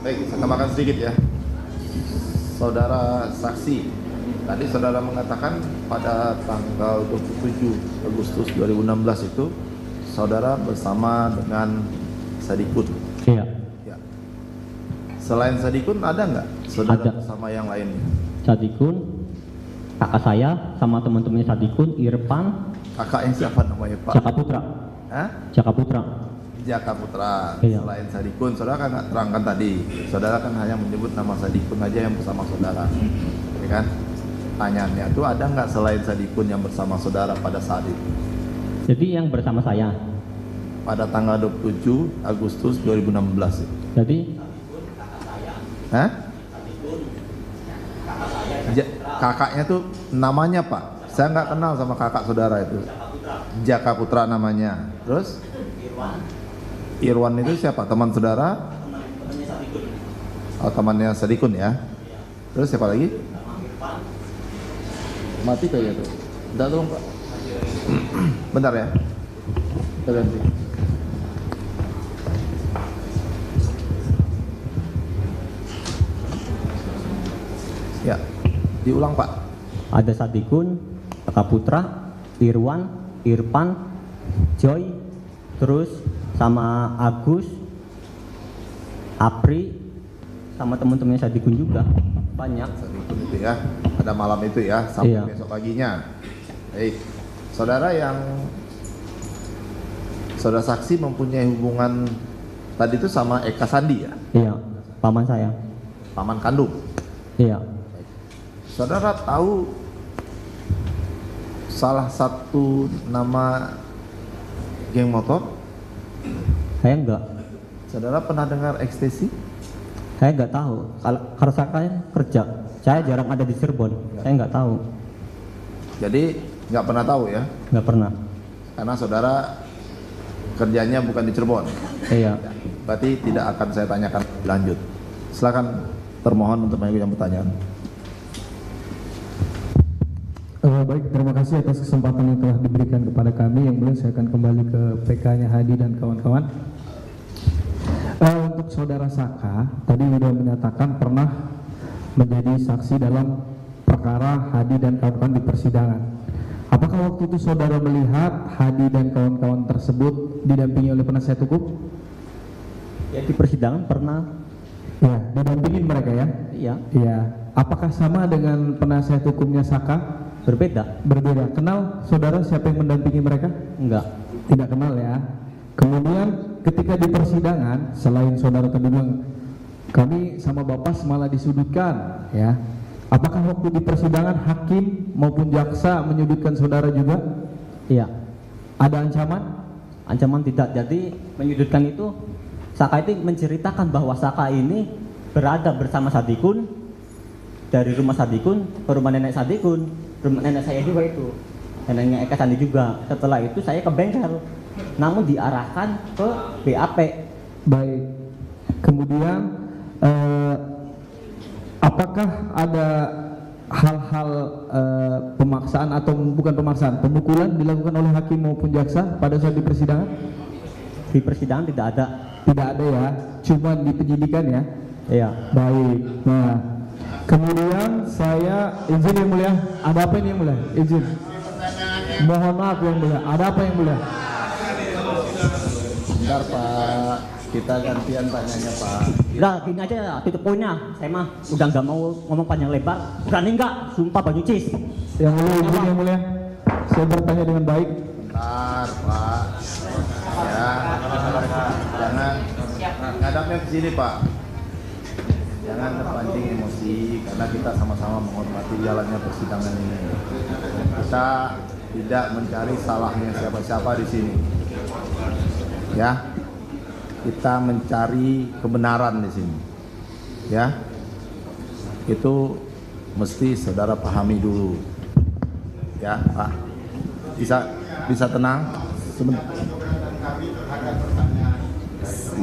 Baik, saya tambahkan sedikit ya. Saudara saksi, tadi saudara mengatakan pada tanggal 27 Agustus 2016 itu saudara bersama dengan Sadikun. Iya. Ya. Selain Sadikun ada nggak saudara Ada. bersama yang lainnya? Sadikun, kakak saya sama teman-temannya Sadikun, Irfan, Kakaknya siapa namanya Pak? Jaka Putra. Hah? Jaka Putra. Jaka Putra. Iya. Selain Sadikun, saudara kan nggak terangkan tadi. Saudara kan hanya menyebut nama Sadikun aja yang bersama saudara, ya kan? Pertanyaannya itu ada nggak selain Sadikun yang bersama saudara pada saat itu? Jadi yang bersama saya. Pada tanggal 27 Agustus 2016 itu. Jadi Hah? Kakaknya tuh namanya Pak? Saya nggak kenal sama kakak saudara itu. Jaka Putra namanya. Terus? Irwan itu siapa? Teman saudara? Oh, temannya Sadikun ya. Terus siapa lagi? Mati kayaknya tuh. Bentar tolong Pak. Bentar ya. Kita ganti. Ya, diulang Pak. ada Sadikun, Jaka Putra, Irwan, Irfan, Joy, terus sama Agus, Apri, sama teman-temannya Sadikun juga. Banyak. Sadikun itu ya. Pada malam itu ya, sampai Iya. besok paginya. Baik. Saudara yang saudara saksi mempunyai hubungan tadi itu sama Eka Sandi ya? Iya, paman saya. Paman kandung. Iya. Saudara tahu salah satu nama geng motor? Saya enggak. Saudara pernah dengar ekstasi? Saya enggak tahu. Kalau saya kerja, saya jarang ada di Cirebon. Saya enggak tahu. Jadi nggak pernah tahu ya? Enggak pernah. Karena saudara kerjanya bukan di Cirebon. Iya. Berarti tidak akan saya tanyakan lebih lanjut. Silakan termohon untuk mengajukan pertanyaan. Baik, terima kasih atas kesempatan yang telah diberikan kepada kami. Yang mulia, saya akan kembali ke PK-nya Hadi dan kawan-kawan. Untuk saudara Saka, tadi sudah menyatakan pernah menjadi saksi dalam perkara Hadi dan kawan-kawan di persidangan. Apakah waktu itu saudara melihat Hadi dan kawan-kawan tersebut didampingi oleh penasihat hukum? Ya, di persidangan pernah. Ya, didampingin mereka ya? Iya. Iya. Apakah sama dengan penasihat hukumnya Saka? Berbeda. Berbeda. Kenal saudara siapa yang mendampingi mereka? Enggak. Tidak kenal ya. Kemudian ketika di persidangan, selain saudara tadi bilang kami sama bapak malah disudutkan, ya. Apakah waktu di persidangan hakim maupun jaksa menyudutkan saudara juga? Iya. Ada ancaman? Ancaman tidak. Jadi menyudutkan itu Saka itu menceritakan bahwa Saka ini berada bersama Sadikun dari rumah Sadikun ke rumah nenek Sadikun. Rumah nenek saya juga itu, neneknya Eka Sandi juga. Setelah itu saya ke bengkel, namun diarahkan ke BAP. Baik. Kemudian apakah ada hal-hal pemaksaan atau bukan pemaksaan, pemukulan dilakukan oleh hakim maupun jaksa pada saat di persidangan? Di persidangan tidak ada. Tidak ada ya, cuma di penyidikan ya? Iya. Baik. Nah, kemudian saya izin yang mulia, ada apa ini yang mulia? Izin. Mohon maaf yang mulia, ada apa yang mulia? Bentar Pak, kita gantian tanyanya Pak. Udah gini aja ya, tutup poinnya. Saya mah udah nggak mau ngomong panjang lebar. Berani nggak? Sumpah Bang Yucis. Yang mulia, izin yang mulia. Saya bertanya dengan baik. Bentar Pak. Ya, jangan ngadapnya ke sini Pak. Jangan terpancing emosi karena kita sama-sama menghormati jalannya persidangan ini. Kita tidak mencari salahnya siapa-siapa di sini. Ya, kita mencari kebenaran di sini. Ya, itu mesti saudara pahami dulu. Ya, Pak. Bisa tenang. Sebentar.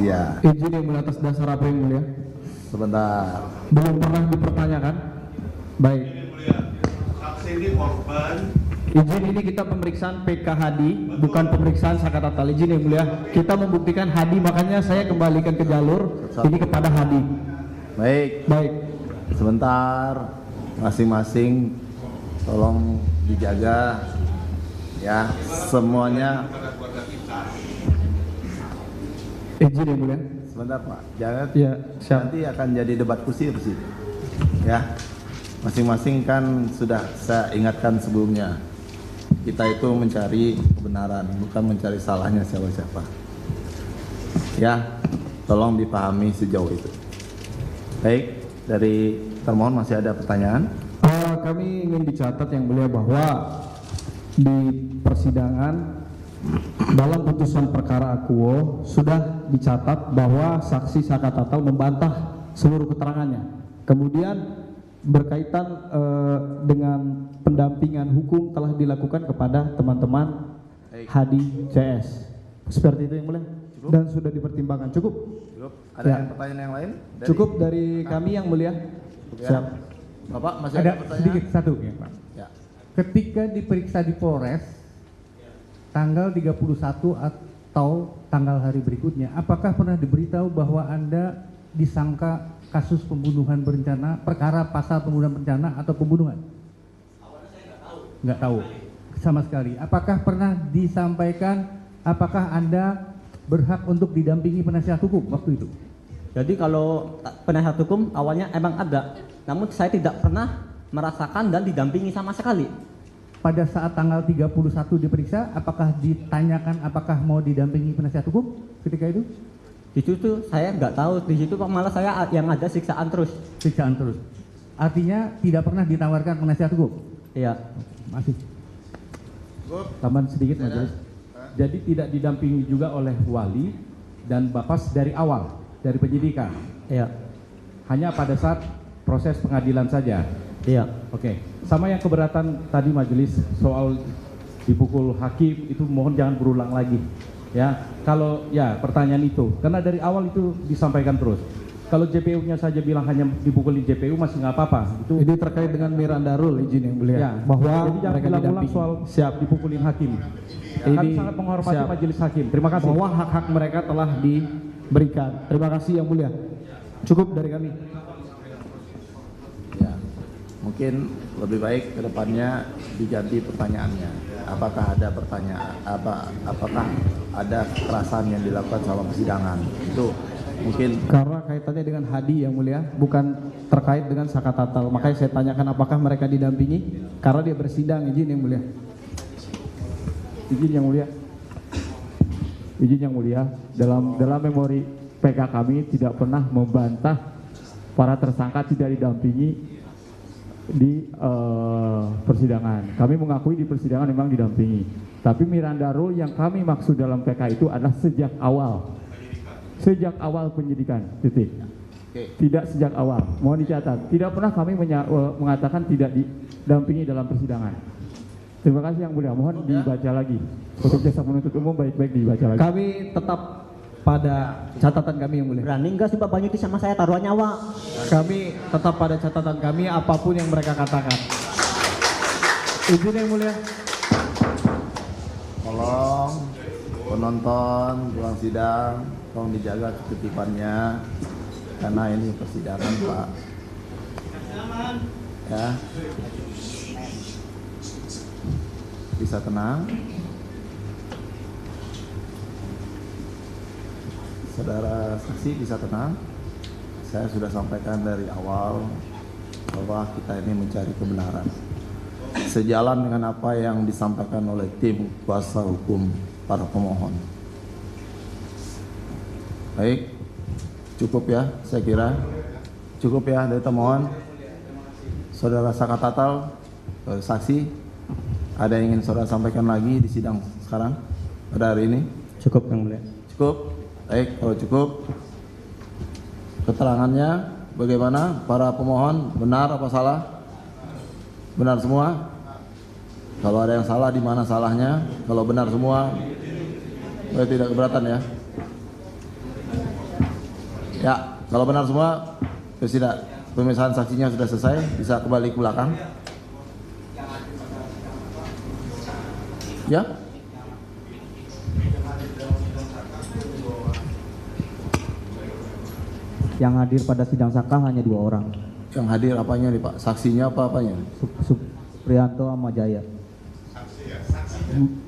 Iya. Izin yang mulia atas dasar apa yang mulia? Sebentar. Belum pernah dipertanyakan. Baik. Saksi ini korban. Izin ini kita pemeriksaan PK Hadi, bukan pemeriksaan Saka Tatal. Izin yang mulia. Kita membuktikan Hadi, makanya saya kembalikan ke jalur ini kepada Hadi. Baik. Baik. Sebentar. Masing-masing tolong dijaga. Ya, semuanya. Izin yang mulia. Sebentar Pak, jangan Ya, siap. nanti akan jadi debat kursi. Ya, masing-masing kan sudah saya ingatkan sebelumnya. Kita itu mencari kebenaran, bukan mencari salahnya siapa-siapa. Ya, tolong dipahami sejauh itu. Baik, dari termohon masih ada pertanyaan? Kami ingin dicatat yang mulia bahwa di persidangan dalam putusan perkara akuo sudah dicatat bahwa saksi Saka Tatal membantah seluruh keterangannya. Kemudian berkaitan dengan pendampingan hukum telah dilakukan kepada teman-teman Hadi CS. Seperti itu yang mulia. Dan sudah dipertimbangkan. Cukup. Ada Ya. yang pertanyaan yang lain? Cukup dari kami yang mulia. Ya. Siap. Bapak masih Ada ada pertanyaan? sedikit satu ya Pak. Ya. Ketika diperiksa di Polres tanggal 31 atau tanggal hari berikutnya, apakah pernah diberitahu bahwa Anda disangka kasus pembunuhan berencana, perkara pasal pembunuhan berencana atau pembunuhan? Awalnya saya nggak tahu sama sekali. Apakah pernah disampaikan apakah Anda berhak untuk didampingi penasihat hukum waktu itu? Jadi kalau penasihat hukum awalnya emang ada, namun saya tidak pernah merasakan dan didampingi sama sekali. Pada saat tanggal 31 diperiksa, apakah ditanyakan apakah mau didampingi penasihat hukum ketika itu? Di situ saya nggak tahu, di situ malah saya yang ada siksaan terus. Siksaan terus. Artinya tidak pernah ditawarkan penasihat hukum? Iya. Masih. Tambahan sedikit majelis. Jadi tidak didampingi juga oleh wali dan Bapas dari awal, dari penyidikan. Iya. Hanya pada saat proses pengadilan saja. Iya. Oke. Sama yang keberatan tadi majelis soal dipukul hakim itu mohon jangan berulang lagi. Ya, kalau ya pertanyaan itu karena dari awal itu disampaikan terus. Kalau JPU-nya saja bilang hanya dipukul di JPU masih nggak apa-apa. Itu Ini terkait dengan Miranda Rule, izin yang mulia. ya, Bahwa jadi jangan mereka bilang-ulang didampingi. soal Siap. dipukulin hakim. Ini Kami sangat menghormati siap. majelis hakim. Terima kasih. Bahwa hak-hak mereka telah diberikan. Terima kasih yang mulia. Cukup dari kami. Ya. Mungkin lebih baik ke depannya diganti pertanyaannya. Apakah ada pertanyaan apakah ada kekerasan yang dilakukan selama persidangan? Itu mungkin Karena kaitannya dengan Hadi yang mulia, bukan terkait dengan Saka Tatal. Makanya saya tanyakan apakah mereka didampingi karena dia bersidang, izin yang mulia. Izin yang mulia. Izin yang mulia, dalam memori PK kami tidak pernah membantah para tersangka tidak didampingi di persidangan. Kami mengakui di persidangan memang didampingi. Tapi Miranda Rule yang kami maksud dalam PK itu adalah sejak awal. Sejak awal penyidikan, titik. Tidak sejak awal, mohon dicatat. Tidak pernah kami mengatakan tidak didampingi dalam persidangan. Terima kasih yang mulia, mohon dibaca lagi. Untuk jasa penuntut umum baik-baik dibaca lagi. Kami tetap pada catatan kami yang mulia. Berani nggak Sumpah Bang Yutis sama saya taruhan nyawa? Kami tetap pada catatan kami apapun yang mereka katakan. Izin yang mulia. tolong penonton ruang sidang tolong dijaga ketertibannya karena ini persidangan Pak. Ya. Bisa tenang. Saudara saksi bisa tenang. Saya sudah sampaikan dari awal bahwa kita ini mencari kebenaran. Sejalan dengan apa yang disampaikan oleh tim kuasa hukum para pemohon. Baik, cukup ya, saya kira. Cukup ya dari termohon. Saudara Saka Tatal, saksi, ada yang ingin saudara sampaikan lagi di sidang sekarang pada hari ini? Cukup yang mulia. Cukup. Baik, kalau cukup, keterangannya bagaimana? Para pemohon benar apa salah? Benar semua? Kalau ada yang salah, di mana salahnya? Kalau benar semua, tidak keberatan ya? Ya, kalau benar semua, pemeriksaan saksinya sudah selesai, bisa kembali ke belakang. Ya? Yang hadir pada sidang Saka hanya 2 orang. Yang hadir apanya nih Pak? Saksinya apa apanya? Suprianto sama Jaya.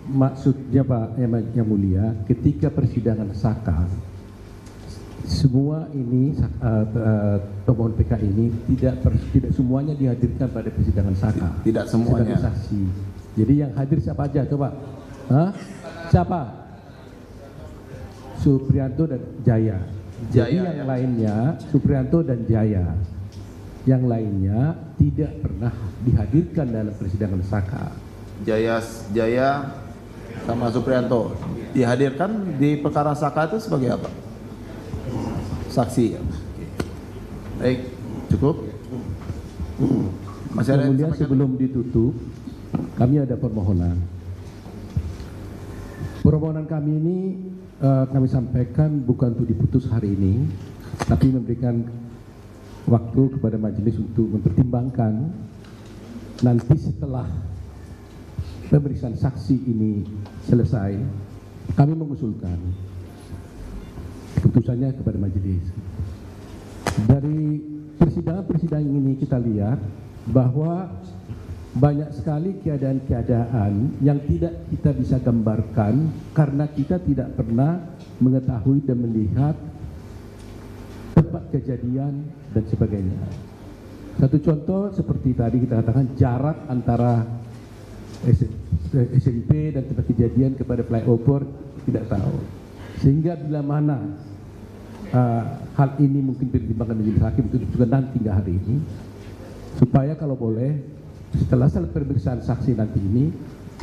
Maksudnya Pak yang mulia, ketika persidangan Saka, semua ini pemohon PK ini tidak semuanya dihadirkan pada persidangan Saka. Tidak semuanya. Sebagai saksi. Jadi yang hadir siapa aja coba? Hah? Siapa? Suprianto dan Jaya. Jadi Jaya, yang lainnya Suprianto dan Jaya. Yang lainnya tidak pernah dihadirkan dalam persidangan Saka. Jaya sama Suprianto dihadirkan di perkara Saka itu sebagai apa? Saksi ya. Baik, cukup. Masih ada Yang mulia, yang sebelum ditutup, kami ada permohonan. Permohonan kami ini kami sampaikan bukan untuk diputus hari ini, tapi memberikan waktu kepada majelis untuk mempertimbangkan nanti setelah pemeriksaan saksi ini selesai, kami mengusulkan keputusannya kepada majelis. Dari persidangan ini kita lihat bahwa banyak sekali keadaan-keadaan yang tidak kita bisa gambarkan karena kita tidak pernah mengetahui dan melihat tempat kejadian dan sebagainya. Satu contoh seperti tadi kita katakan jarak antara SMP dan tempat kejadian kepada flyover tidak tahu. Sehingga bila mana hal ini mungkin dipertimbangkan majelis hakim itu juga nanti hingga hari ini, supaya kalau boleh setelah pemeriksaan saksi nanti ini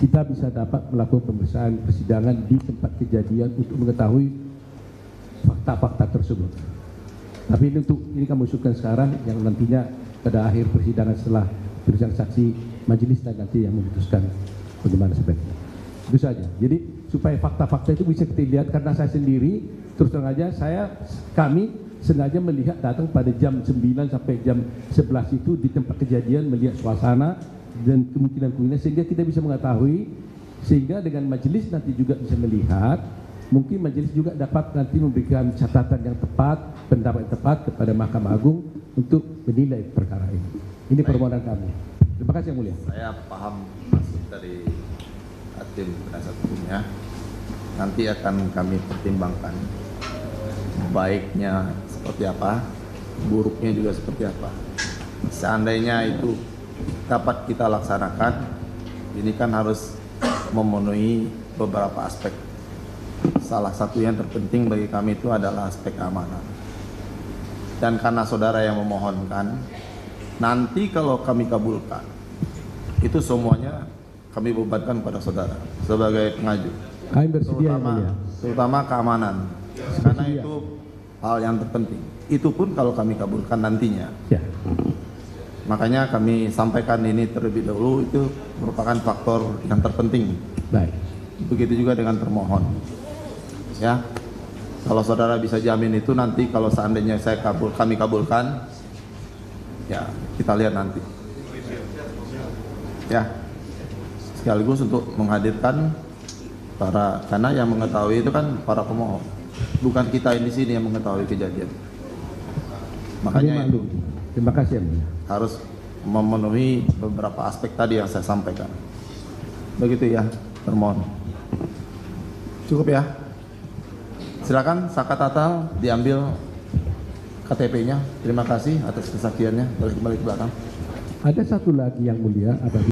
kita bisa dapat melakukan pemeriksaan persidangan di tempat kejadian untuk mengetahui fakta-fakta tersebut. Tapi ini kami usulkan sekarang, yang nantinya pada akhir persidangan setelah pemeriksaan saksi majelis dan nanti yang memutuskan bagaimana sebaiknya. Itu saja. Jadi supaya fakta-fakta itu bisa kita lihat, karena saya sendiri terus terang aja kami sengaja melihat datang pada jam 9 sampai jam 11 itu di tempat kejadian, melihat suasana dan kemungkinan sehingga kita bisa mengetahui, sehingga dengan majelis nanti juga bisa melihat, mungkin majelis juga dapat nanti memberikan catatan yang tepat, pendapat yang tepat kepada Mahkamah Agung untuk menilai perkara ini. Ini permohonan kami. Terima kasih yang mulia. Saya paham maksud dari tim penasihat hukumnya. Nanti akan kami pertimbangkan baiknya seperti apa, buruknya juga seperti apa. Seandainya itu dapat kita laksanakan, ini kan harus memenuhi beberapa aspek. Salah satu yang terpenting bagi kami itu adalah aspek keamanan. Dan karena saudara yang memohonkan, nanti kalau kami kabulkan, itu semuanya kami bebankan pada saudara sebagai pengaju. Kami bersedia, mulia. Terutama keamanan. Karena itu hal yang terpenting. Itu pun kalau kami kabulkan nantinya. Ya. Makanya kami sampaikan ini terlebih dahulu, itu merupakan faktor yang terpenting. Baik. Begitu juga dengan termohon. Ya. Kalau saudara bisa jamin itu nanti kalau seandainya kami kabulkan, ya kita lihat nanti. Ya. Sekaligus untuk menghadirkan karena yang mengetahui itu kan para pemohon. Bukan kita di sini yang mengetahui kejadian. Makanya itu terima kasih yang mulia. harus memenuhi beberapa aspek tadi yang saya sampaikan. Begitu ya, termohon. Cukup ya. Silakan Saka Tatal diambil KTP-nya. Terima kasih atas kesaksiannya. Balik kembali ke belakang. Ada satu lagi yang mulia,